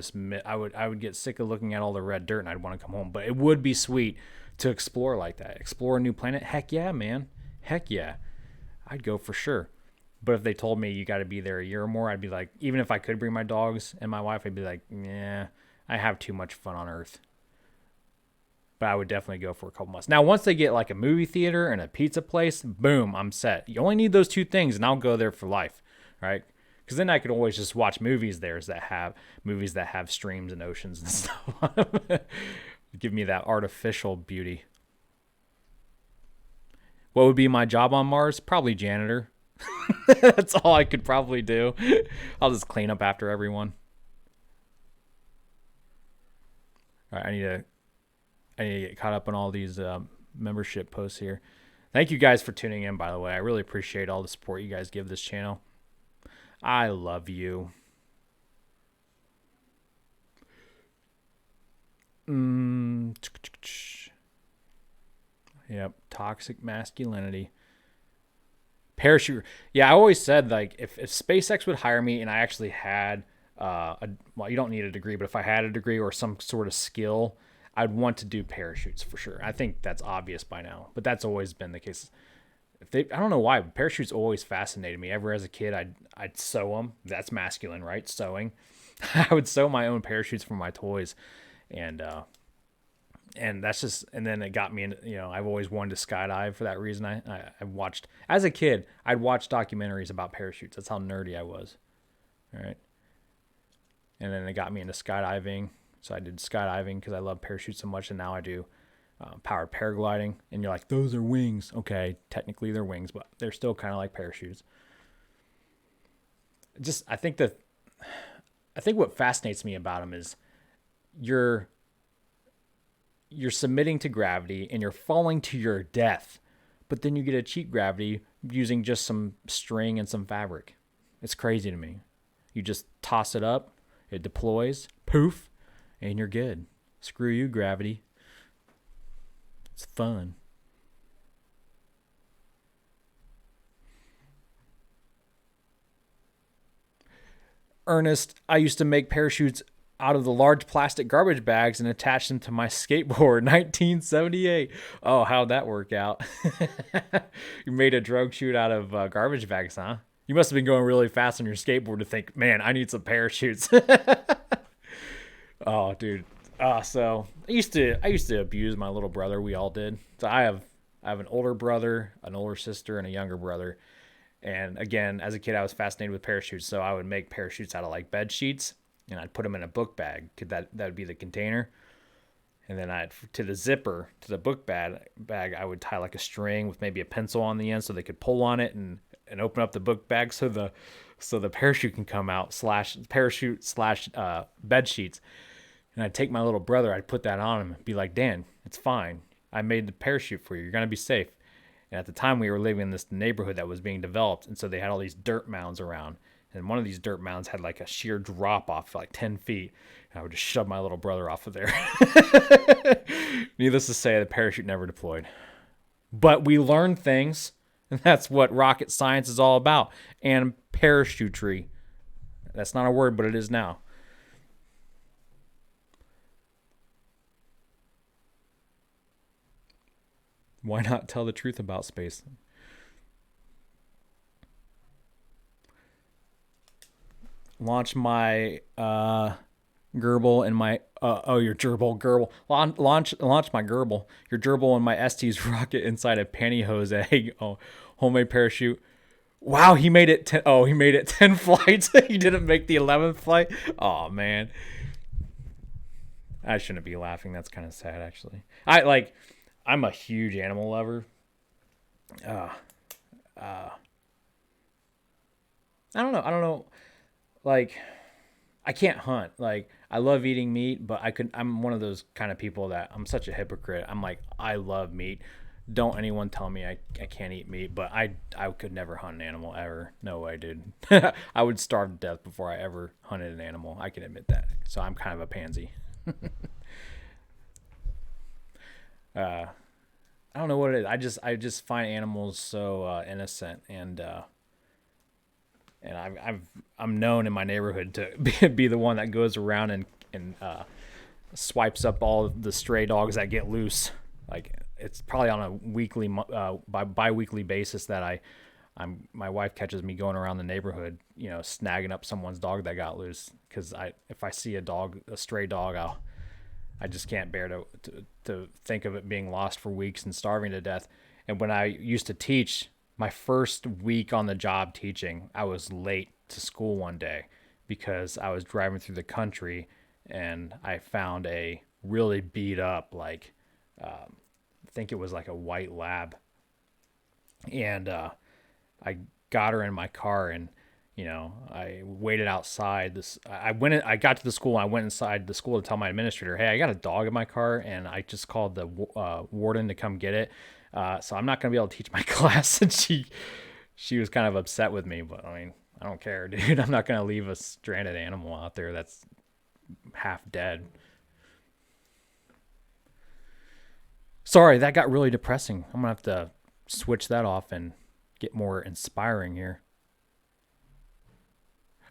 get sick of looking at all the red dirt and I'd want to come home. But it would be sweet to explore like that, explore a new planet. Heck yeah, man. Heck yeah. I'd go for sure. But if they told me you got to be there a year or more, I'd be like, even if I could bring my dogs and my wife, I'd be like, yeah, I have too much fun on Earth. But I would definitely go for a couple months. Now, once they get like a movie theater and a pizza place, boom, I'm set. You only need those two things and I'll go there for life, right? Because then I could always just watch movies there that have streams and oceans and stuff on them. Give me that artificial beauty. What would be my job on Mars? Probably janitor. That's all I could probably do. I'll just clean up after everyone. All right, I need to get caught up on all these membership posts here. Thank you guys for tuning in, by the way. I really appreciate all the support you guys give this channel. I love you. Yep, toxic masculinity. Parachute. Yeah, I always said, like, if SpaceX would hire me and I actually had well, you don't need a degree, but if I had a degree or some sort of skill, I'd want to do parachutes for sure. I think that's obvious by now, but that's always been the case. I don't know why, but parachutes always fascinated me. Ever as a kid, I'd sew them. That's masculine, right? Sewing. I would sew my own parachutes for my toys, and that's just. And then it got me in. I've always wanted to skydive for that reason. I watched as a kid. I'd watch documentaries about parachutes. That's how nerdy I was. All right. And then it got me into skydiving. So I did skydiving because I love parachutes so much, and now I do powered paragliding. And you're like, those are wings. Okay, technically they're wings, but they're still kind of like parachutes. I think what fascinates me about them is you're submitting to gravity and you're falling to your death, but then you get a cheap gravity using just some string and some fabric. It's crazy to me. You just toss it up, it deploys, poof, and you're good. Screw you, gravity. It's fun. Ernest, I used to make parachutes out of the large plastic garbage bags and attach them to my skateboard. 1978. Oh, how'd that work out? You made a drone shoot out of garbage bags, huh? You must have been going really fast on your skateboard to think, man, I need some parachutes. Oh, dude. So I used to abuse my little brother. We all did. So I have an older brother, an older sister, and a younger brother. And again, as a kid, I was fascinated with parachutes. So I would make parachutes out of like bed sheets, and I'd put them in a book bag. That would be the container. And then to the zipper, to the book bag, I would tie like a string with maybe a pencil on the end so they could pull on it and open up the book bag so the parachute can come out / parachute / bed sheets. And I'd take my little brother, I'd put that on him and be like, Dan, it's fine. I made the parachute for you. You're going to be safe. And at the time we were living in this neighborhood that was being developed. And so they had all these dirt mounds around. And one of these dirt mounds had like a sheer drop off for like 10 feet. And I would just shove my little brother off of there. Needless to say, the parachute never deployed. But we learned things. And that's what rocket science is all about. And parachutry. That's not a word, but it is now. Why not tell the truth about space? Launch my gerbil and my your gerbil. Launch my gerbil. Your gerbil and my Estes rocket inside a pantyhose egg. Oh, homemade parachute. Wow, he made it 10. Oh, he made it 10 flights. He didn't make the 11th flight. Oh man, I shouldn't be laughing. That's kind of sad, actually. I'm a huge animal lover. I don't know. Like, I can't hunt. Like, I love eating meat, but I'm one of those kind of people that I'm such a hypocrite. I'm like, I love meat, Don't anyone tell me I can't eat meat, but I could never hunt an animal ever. No way, dude. I would starve to death before I ever hunted an animal. I can admit that. So I'm kind of a pansy. I don't know what it is. I just find animals so innocent, and I'm known in my neighborhood to be the one that goes around and swipes up all the stray dogs that get loose. Like, it's probably on a weekly, bi-weekly basis that my wife catches me going around the neighborhood, snagging up someone's dog that got loose. Because if I see a stray dog, I just can't bear to think of it being lost for weeks and starving to death. And when I used to teach, my first week on the job teaching, I was late to school one day because I was driving through the country and I found a really beat up, I think it was like a white lab. And I got her in my car, and I waited outside. I got to the school. And I went inside the school to tell my administrator, "Hey, I got a dog in my car," and I just called the warden to come get it. So I'm not gonna be able to teach my class. And she was kind of upset with me, but I mean, I don't care, dude. I'm not gonna leave a stranded animal out there that's half dead. Sorry, that got really depressing. I'm gonna have to switch that off and get more inspiring here.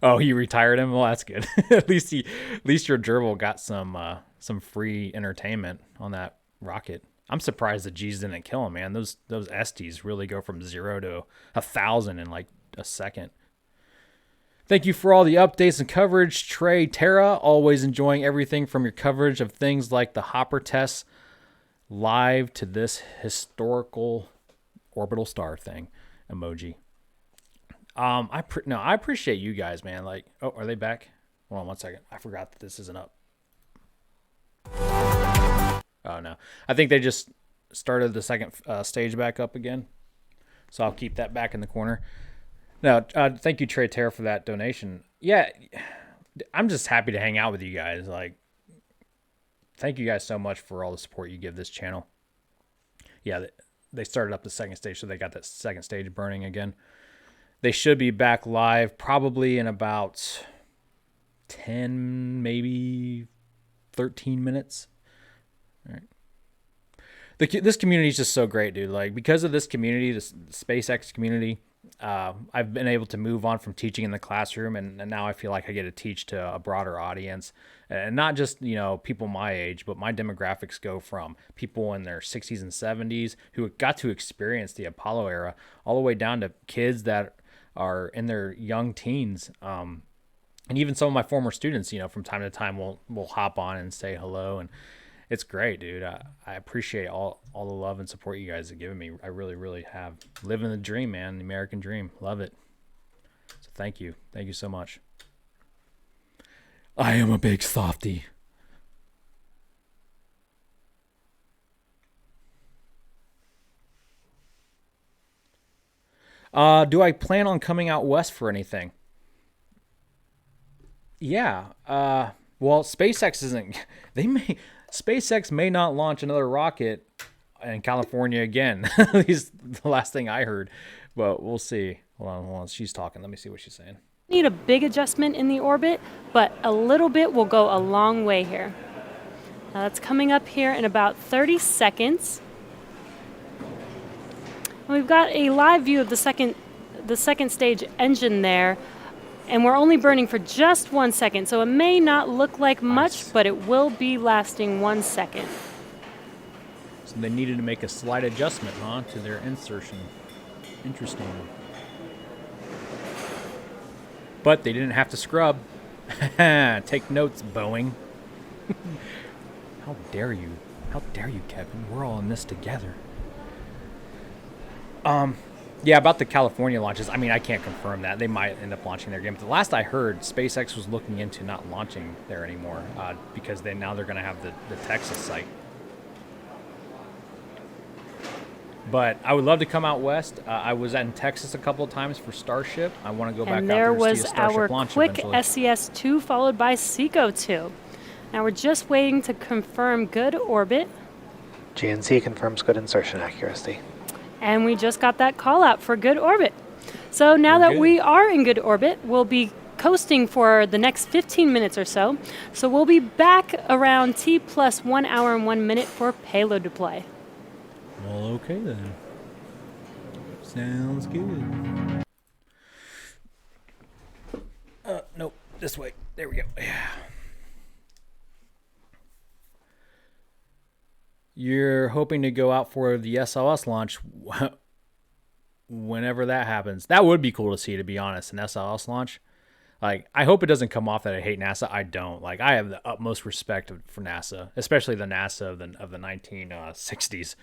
Oh, he retired him? Well, that's good. At least your gerbil got some free entertainment on that rocket. I'm surprised the G's didn't kill him, man. Those Estes really go from 0 to 1,000 in like a second. Thank you for all the updates and coverage, Trey Terra. Always enjoying everything from your coverage of things like the Hopper tests live to this historical orbital star thing emoji. I appreciate you guys, man. Like, oh, are they back? Hold on one second. I forgot that this isn't up. Oh no, I think they just started the second stage back up again. So I'll keep that back in the corner. No, thank you, Trey Terra, for that donation. Yeah, I'm just happy to hang out with you guys. Like, thank you guys so much for all the support you give this channel. Yeah, they started up the second stage, so they got that second stage burning again. They should be back live probably in about 10, maybe 13 minutes. All right. This community is just so great, dude. Like, because of this community, this SpaceX community, I've been able to move on from teaching in the classroom, and now I feel like I get to teach to a broader audience, and not just people my age, but my demographics go from people in their 60s and 70s who got to experience the Apollo era, all the way down to kids that are in their young teens, and even some of my former students. From time to time, will hop on and say hello, and it's great, dude. I appreciate all the love and support you guys have given me. I really, really have. Living the dream, man. The American dream. Love it. So thank you. Thank you so much. I am a big softie. Do I plan on coming out west for anything? Yeah. Well, SpaceX isn't. SpaceX may not launch another rocket in California again. At least the last thing I heard. But we'll see. Hold on. She's talking. Let me see what she's saying. Need a big adjustment in the orbit, but a little bit will go a long way here. Now that's coming up here in about 30 seconds. We've got a live view of the second stage engine there, and we're only burning for just 1 second, so it may not look like much, but it will be lasting 1 second. So they needed to make a slight adjustment, to their insertion. Interesting. But they didn't have to scrub. Take notes, Boeing. How dare you? How dare you, Kevin? We're all in this together. Yeah, about the California launches, I mean, I can't confirm that. They might end up launching there again. But the last I heard, SpaceX was looking into not launching there anymore because now they're going to have the Texas site. But I would love to come out west. I was in Texas a couple of times for Starship. I want to go back out there to see a Starship launch quick eventually. SES-2 followed by SECO-2. Now we're just waiting to confirm good orbit. GNC confirms good insertion accuracy. And we just got that call out for good orbit. So now that we are in good orbit, we'll be coasting for the next 15 minutes or so. So we'll be back around T plus 1 hour and 1 minute for payload deploy. Well, okay then. Sounds good. Nope, this way. There we go. Yeah. You're hoping to go out for the SLS launch whenever that happens. That would be cool to see, to be honest, an SLS launch. Like, I hope it doesn't come off that I hate NASA. I don't. Like, I have the utmost respect for NASA, especially the NASA of the 1960s.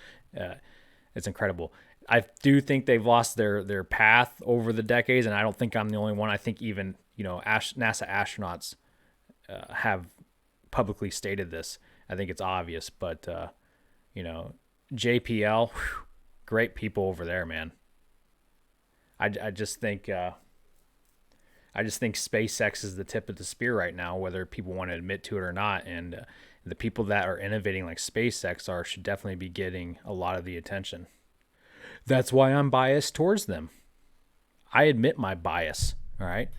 It's incredible. I do think they've lost their path over the decades, and I don't think I'm the only one. I think even, NASA astronauts have publicly stated this. I think it's obvious, but, JPL, whew, great people over there, man. I just think SpaceX is the tip of the spear right now, whether people want to admit to it or not. And the people that are innovating like SpaceX should definitely be getting a lot of the attention. That's why I'm biased towards them. I admit my bias, all right?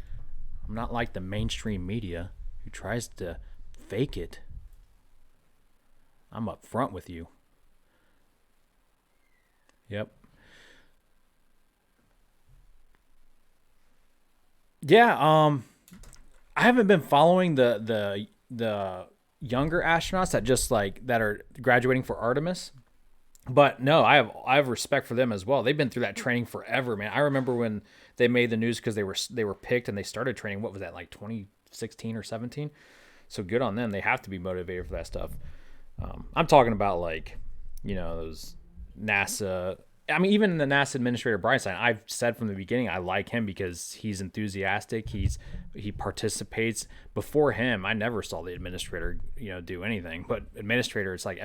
I'm not like the mainstream media who tries to fake it. I'm up front with you. Yep. Yeah, I haven't been following the younger astronauts that are graduating for Artemis. But no, I have respect for them as well. They've been through that training forever, man. I remember when they made the news because they were picked and they started training. What was that, like 2016 or 17? So good on them. They have to be motivated for that stuff. I'm talking about those NASA. I mean, even the NASA administrator Bridenstine, I've said from the beginning I like him because he's enthusiastic. He participates. Before him, I never saw the administrator do anything. But administrator, it's like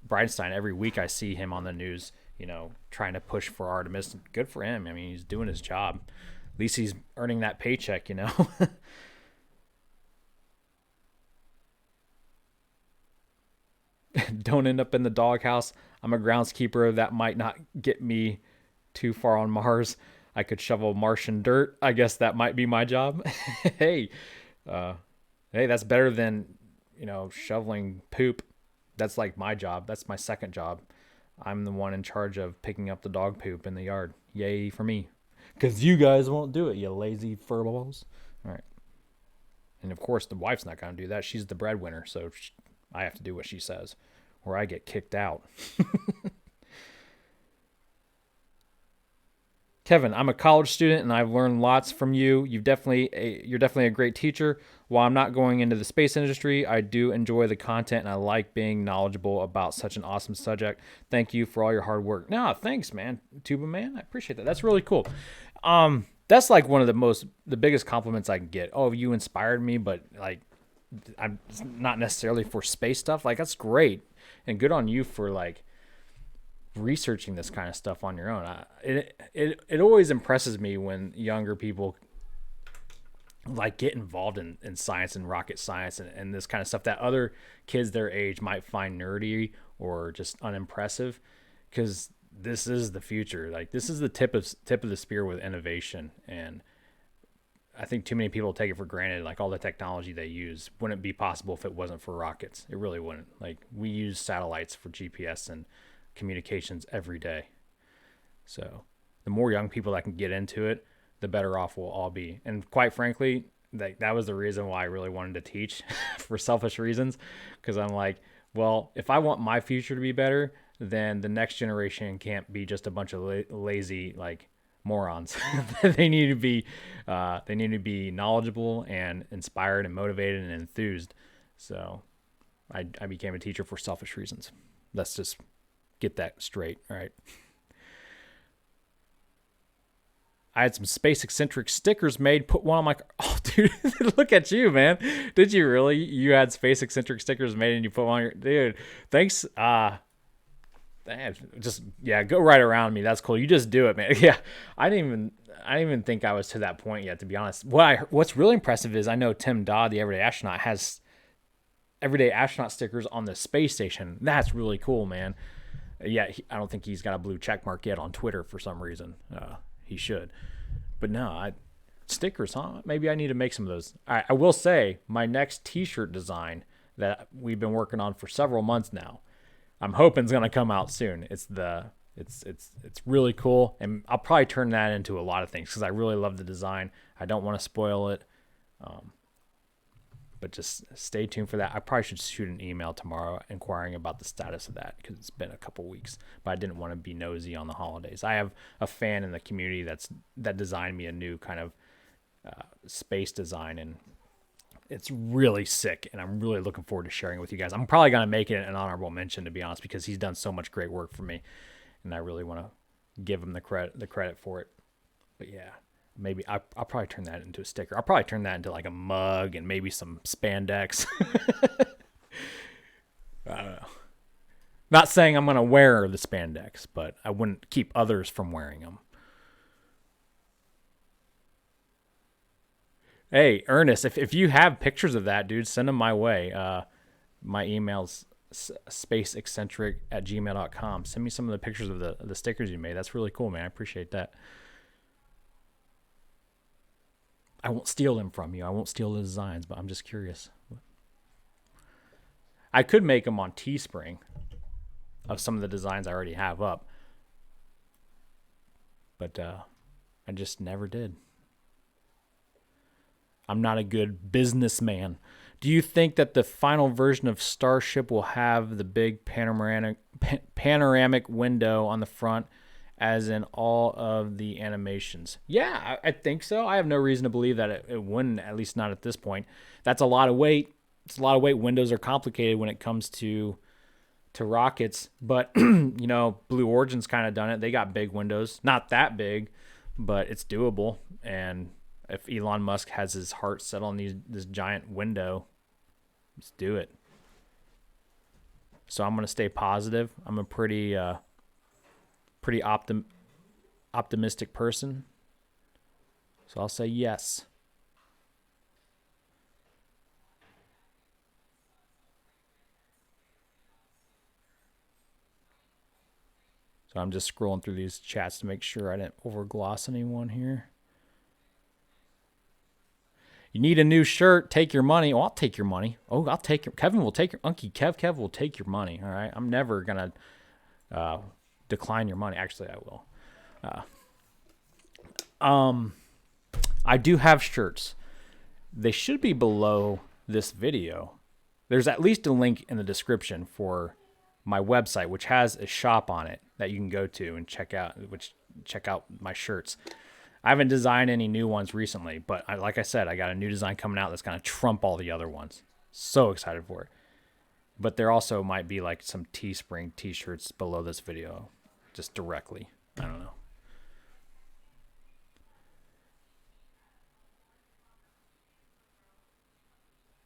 Bridenstine, every week I see him on the news, trying to push for Artemis. Good for him. I mean, he's doing his job. At least he's earning that paycheck, Don't end up in the doghouse. I'm a groundskeeper. That might not get me too far on Mars. I could shovel Martian dirt. I guess that might be my job. Hey, that's better than, shoveling poop. That's like my job. That's my second job. I'm the one in charge of picking up the dog poop in the yard. Yay for me. Because you guys won't do it, you lazy furballs. All right. And of course, the wife's not going to do that. She's the breadwinner, so I have to do what she says, or I get kicked out. Kevin, I'm a college student and I've learned lots from you. You're definitely a great teacher. While I'm not going into the space industry, I do enjoy the content and I like being knowledgeable about such an awesome subject. Thank you for all your hard work. No, thanks, man. Tuba man, I appreciate that. That's really cool. That's like one of the biggest compliments I can get. Oh, you inspired me, but like, I'm not necessarily for space stuff. Like, that's great and good on you for like researching this kind of stuff on your own. It always impresses me when younger people like get involved in science and rocket science and this kind of stuff that other kids their age might find nerdy or just unimpressive, because this is the future. Like, this is the tip of the spear with innovation, and I think too many people take it for granted. Like, all the technology they use wouldn't be possible if it wasn't for rockets. It really wouldn't. Like, we use satellites for GPS and communications every day. So the more young people that can get into it, the better off we'll all be. And quite frankly, that was the reason why I really wanted to teach for selfish reasons. Because I'm like, well, if I want my future to be better, then the next generation can't be just a bunch of lazy, like, morons. They need to be knowledgeable and inspired and motivated and enthused. So I became a teacher for selfish reasons. Let's just get that straight. All right. I had some SpaceXcentric stickers made, put one on my car. Oh, dude, look at you, man. Did you really? You had SpaceXcentric stickers made and you put one on your, dude, thanks. Just, yeah, go right around me. That's cool. You just do it, man. Yeah. I didn't even think I was to that point yet, to be honest. What's really impressive is I know Tim Dodd, the everyday astronaut, has everyday astronaut stickers on the space station. That's really cool, man. Yeah, I don't think he's got a blue check mark yet on Twitter for some reason. He should. But no, stickers, huh? Maybe I need to make some of those. I will say my next t-shirt design that we've been working on for several months now, I'm hoping is going to come out soon. It's really cool, and I'll probably turn that into a lot of things because I really love the design. I don't want to spoil it. But just stay tuned for that. I probably should shoot an email tomorrow inquiring about the status of that because it's been a couple weeks. But I didn't want to be nosy on the holidays. I have a fan in the community that designed me a new kind of space design, and it's really sick. And I'm really looking forward to sharing it with you guys. I'm probably going to make it an honorable mention, to be honest, because he's done so much great work for me, and I really want to give him the credit for it. But yeah. Maybe I'll probably turn that into a sticker. I'll probably turn that into like a mug and maybe some spandex. I don't know. Not saying I'm going to wear the spandex, but I wouldn't keep others from wearing them. Hey, Ernest, if you have pictures of that, dude, send them my way. My email's spaceXcentric@gmail.com. Send me some of the pictures of the stickers you made. That's really cool, man. I appreciate that. I won't steal them from you. I won't steal the designs, but I'm just curious. I could make them on Teespring of some of the designs I already have up. But I just never did. I'm not a good businessman. Do you think that the final version of Starship will have the big panoramic window on the front as in all of the animations? Yeah, I think so. I have no reason to believe that it wouldn't, at least not at this point. That's a lot of weight. It's a lot of weight. Windows are complicated when it comes to rockets. But, Blue Origin's kind of done it. They got big windows. Not that big, but it's doable. And if Elon Musk has his heart set on this giant window, let's do it. So I'm going to stay positive. I'm a pretty optimistic person. So I'll say yes. So I'm just scrolling through these chats to make sure I didn't overgloss anyone here. You need a new shirt. Take your money. Oh, I'll take your money. Oh, I'll take your... Kevin will take your... Unky Kev will take your money. All right? I'm never going to decline your money. Actually, I will. I do have shirts. They should be below this video. There's at least a link in the description for my website, which has a shop on it that you can go to and check out my shirts. I haven't designed any new ones recently, but like I said, I got a new design coming out that's going to trump all the other ones. So excited for it. But there also might be like some Teespring t-shirts below this video, just directly. I don't know.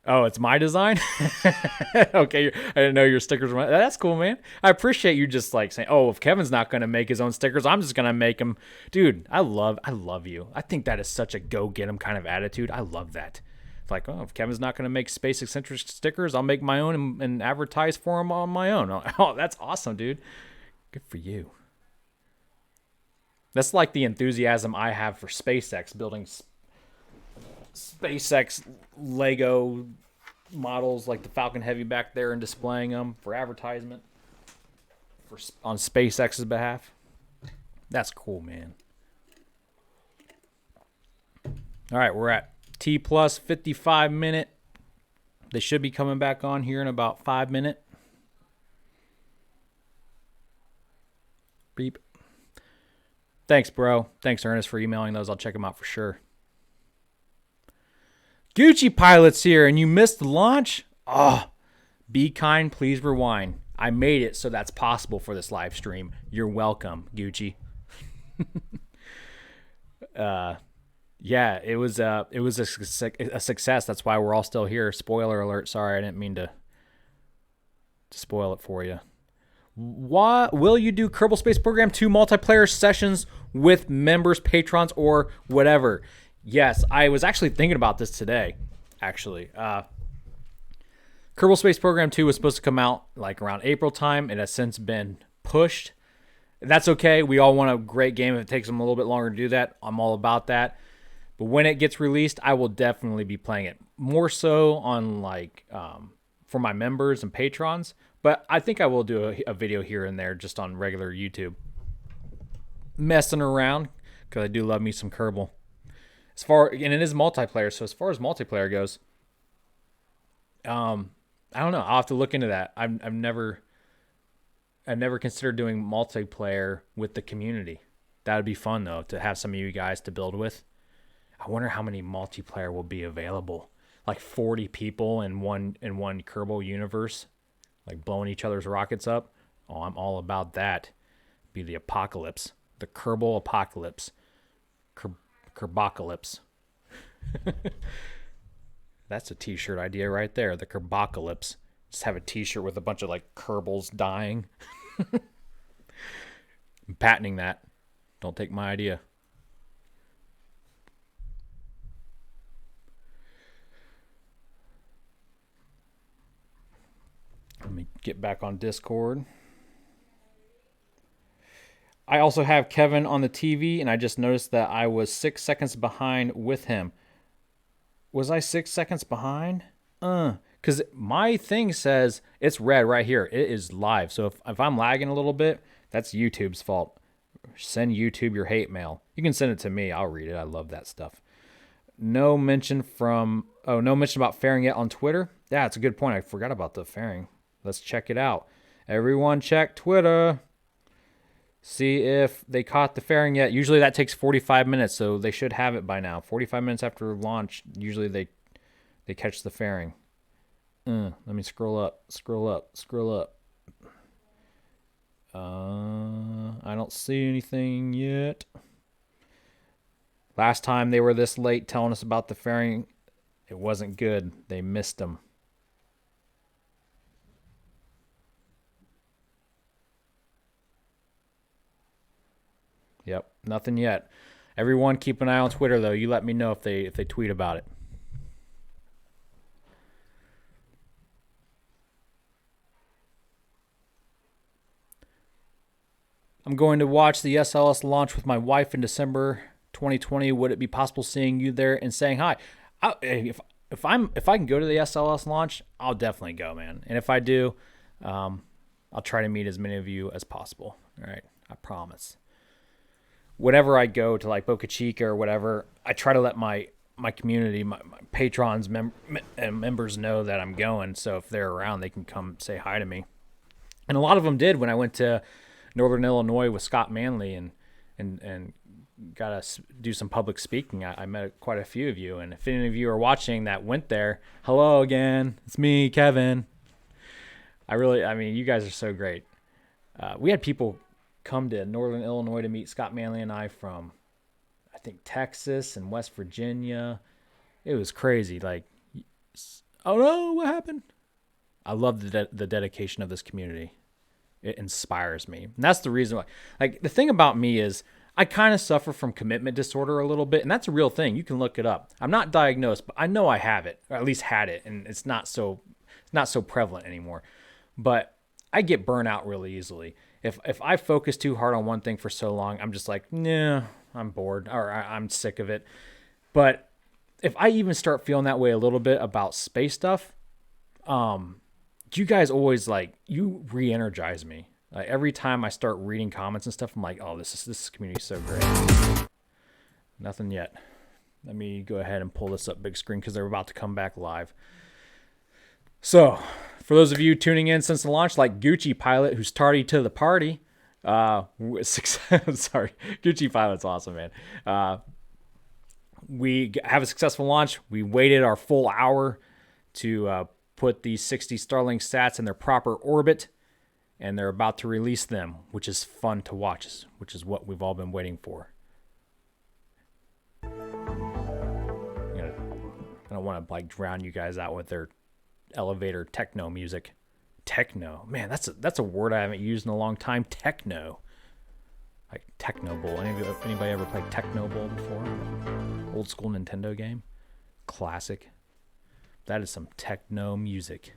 Oh, it's my design? Okay, I didn't know your stickers were... That's cool, man. I appreciate you just like saying, oh, if Kevin's not going to make his own stickers, I'm just going to make them. Dude, I love you. I think that is such a go-get-'em kind of attitude. I love that. It's like, oh, if Kevin's not going to make spaceXcentric stickers, I'll make my own and advertise for him on my own. Oh, that's awesome, dude. Good for you. That's like the enthusiasm I have for SpaceX, building SpaceX Lego models like the Falcon Heavy back there and displaying them for advertisement on SpaceX's behalf. That's cool, man. All right, we're at T plus 55 minute. They should be coming back on here in about 5 minutes. Beep. Thanks, bro. Thanks, Ernest, for emailing those. I'll check them out for sure. Gucci Pilot's here, and you missed the launch? Oh, be kind, please rewind. I made it so that's possible for this live stream. You're welcome, Gucci. Yeah, it was a success. That's why we're all still here. Spoiler alert. Sorry, I didn't mean to spoil it for you. What will you do Kerbal Space Program 2 multiplayer sessions with members, patrons, or whatever? Yes, I was actually thinking about this today, actually. Kerbal Space Program 2 was supposed to come out like around April time. It has since been pushed. That's okay. We all want a great game. If it takes them a little bit longer to do that, I'm all about that. But when it gets released, I will definitely be playing it. More so on like for my members and patrons. But I think I will do a video here and there just on regular YouTube. Messing around, because I do love me some Kerbal. And it is multiplayer, so as far as multiplayer goes, I don't know. I'll have to look into that. I've never considered doing multiplayer with the community. That would be fun though, to have some of you guys to build with. I wonder how many multiplayer will be available. Like 40 people in one Kerbal universe, like blowing each other's rockets up. Oh, I'm all about that. Be the apocalypse, the Kerbal apocalypse, Kerbocalypse. That's a t-shirt idea right there, the Kerbocalypse. Just have a t-shirt with a bunch of like Kerbals dying. I'm patenting that. Don't take my idea. Let me get back on Discord. I also have Kevin on the TV, and I just noticed that I was 6 seconds behind with him. Was I 6 seconds behind? Because my thing says it's red right here. It is live. So if I'm lagging a little bit, that's YouTube's fault. Send YouTube your hate mail. You can send it to me. I'll read it. I love that stuff. No mention about fairing yet on Twitter. Yeah, it's a good point. I forgot about the fairing. Let's check it out. Everyone check Twitter. See if they caught the fairing yet. Usually that takes 45 minutes, so they should have it by now. 45 minutes after launch, usually they catch the fairing. Let me scroll up. I don't see anything yet. Last time they were this late telling us about the fairing, it wasn't good. They missed them. Yep, nothing yet. Everyone keep an eye on Twitter, though. You let me know if they tweet about it. I'm going to watch the SLS launch with my wife in December 2020. Would it be possible seeing you there and saying hi? If I can go to the SLS launch, I'll definitely go, man. And if I do, I'll try to meet as many of you as possible. All right, I promise. Whenever I go to like Boca Chica or whatever, I try to let my community, my patrons and members know that I'm going. So if they're around, they can come say hi to me. And a lot of them did when I went to Northern Illinois with Scott Manley and got to do some public speaking. I met quite a few of you. And if any of you are watching that went there, hello again. It's me, Kevin. You guys are so great. We had people come to Northern Illinois to meet Scott Manley and I from, I think, Texas and West Virginia. It was crazy. Like, oh no, what happened? I love the dedication of this community. It inspires me. And that's the reason why. Like, the thing about me is I kind of suffer from commitment disorder a little bit, and that's a real thing. You can look it up. I'm not diagnosed, but I know I have it, or at least had it, and it's not so prevalent anymore. But I get burnt out really easily. If I focus too hard on one thing for so long, I'm just like, nah, I'm bored, or I'm sick of it. But if I even start feeling that way a little bit about space stuff, you guys always you re-energize me. Like every time I start reading comments and stuff, I'm like, oh, this community is so great. Nothing yet. Let me go ahead and pull this up big screen because they're about to come back live. So, for those of you tuning in since the launch, like Gucci Pilot, who's tardy to the party, Gucci Pilot's awesome, man. We have a successful launch. We waited our full hour to put these 60 Starlink sats in their proper orbit, and they're about to release them, which is fun to watch, which is what we've all been waiting for. I don't want to drown you guys out with their elevator techno music. Techno, man, that's a word I haven't used in a long time. Techno, like Techno Bowl. Anybody ever played Techno Bowl before? Old school Nintendo game, classic. That is some techno music.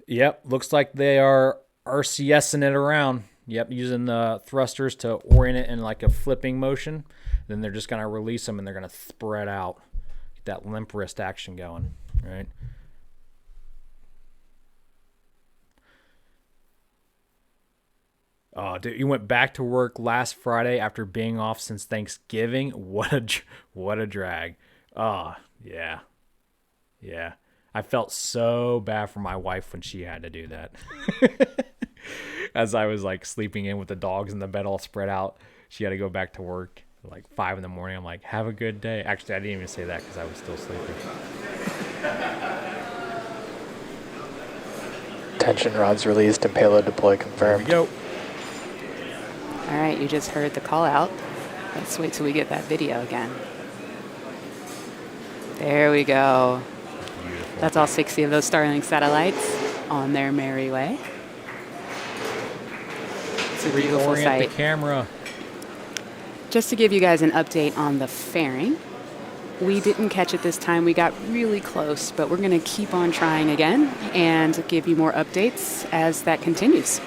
Yep, looks like they are RCSing it around. Yep, using the thrusters to orient it in like a flipping motion. Then they're just going to release them and they're going to spread out. Get that limp wrist action going, right? Oh, dude, you went back to work last Friday after being off since Thanksgiving. What a drag. Oh, yeah. Yeah. I felt so bad for my wife when she had to do that. As I was like sleeping in with the dogs in the bed all spread out, she had to go back to work at like 5 in the morning. I'm like, have a good day. Actually, I didn't even say that because I was still sleeping. Tension rods released and payload deploy There confirmed. we go. All right, you just heard the call out. Let's wait till we get that video again. There we go. Beautiful. That's all 60 of those Starlink satellites on their merry way. It's a beautiful Reorient sight. the camera. Just to give you guys an update on the fairing, we didn't catch it this time. We got really close, but we're going to keep on trying again and give you more updates as that continues.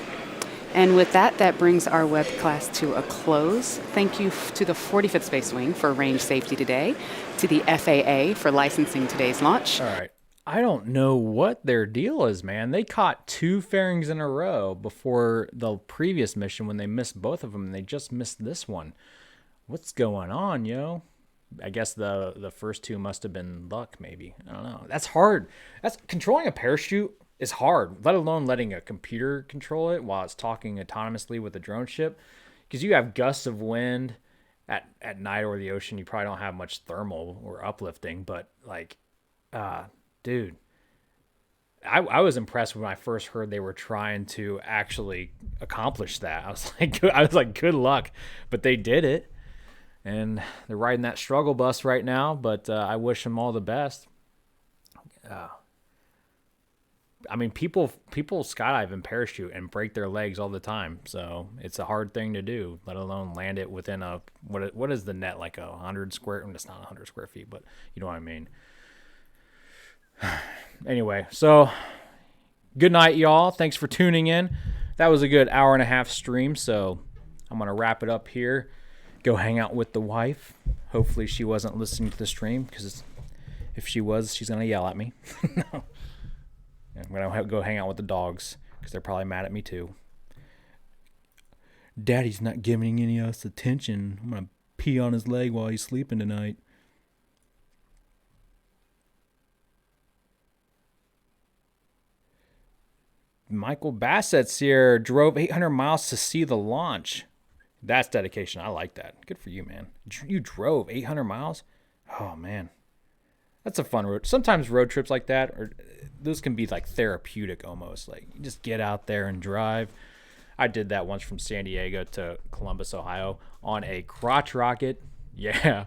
And with that, that brings our web class to a close. Thank you to the 45th Space Wing for range safety today, to the FAA for licensing today's launch. All right. I don't know what their deal is, man. They caught 2 fairings in a row before the previous mission when they missed both of them, and they just missed this one. What's going on, yo? I guess the first 2 must have been luck, maybe. I don't know. That's hard. That's controlling a parachute is hard, let alone letting a computer control it while it's talking autonomously with a drone ship. Because you have gusts of wind at night or the ocean. You probably don't have much thermal or uplifting, but like, dude, I was impressed when I first heard they were trying to actually accomplish that. I was like, good luck, but they did it, and they're riding that struggle bus right now. But I wish them all the best. I mean, people skydive and parachute and break their legs all the time, so it's a hard thing to do. Let alone land it within a what is the net, like 100 square? It's not 100 square feet, but you know what I mean. Anyway, so good night, y'all. Thanks for tuning in. That was a good hour and a half stream, so I'm going to wrap it up here. Go hang out with the wife. Hopefully she wasn't listening to the stream, because if she was, she's going to yell at me. No. I'm going to go hang out with the dogs, because they're probably mad at me too. Daddy's not giving any of us attention. I'm going to pee on his leg while he's sleeping tonight. Michael Bassett's here. Drove 800 miles to see the launch. That's dedication. I like that. Good for you, man. You drove 800 miles? Oh, man. That's a fun road. Sometimes road trips like that, or those can be like therapeutic almost. Like, you just get out there and drive. I did that once from San Diego to Columbus, Ohio on a crotch rocket. Yeah.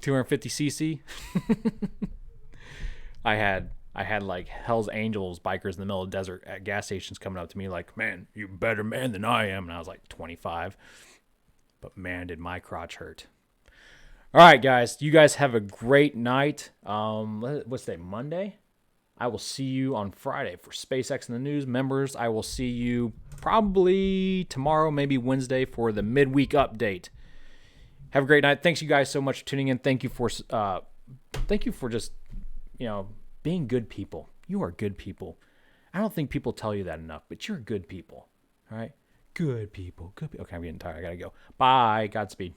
250cc. I had like Hell's Angels bikers in the middle of the desert at gas stations coming up to me like, man, you're a better man than I am. And I was like 25. But man, did my crotch hurt. All right, guys. You guys have a great night. What's today? Monday? I will see you on Friday for SpaceX in the News. Members, I will see you probably tomorrow, maybe Wednesday, for the midweek update. Have a great night. Thanks you guys so much for tuning in. Thank you for just, being good people. You are good people. I don't think people tell you that enough, but you're good people. All right? Good people. Good people. Okay, I'm getting tired. I got to go. Bye. Godspeed.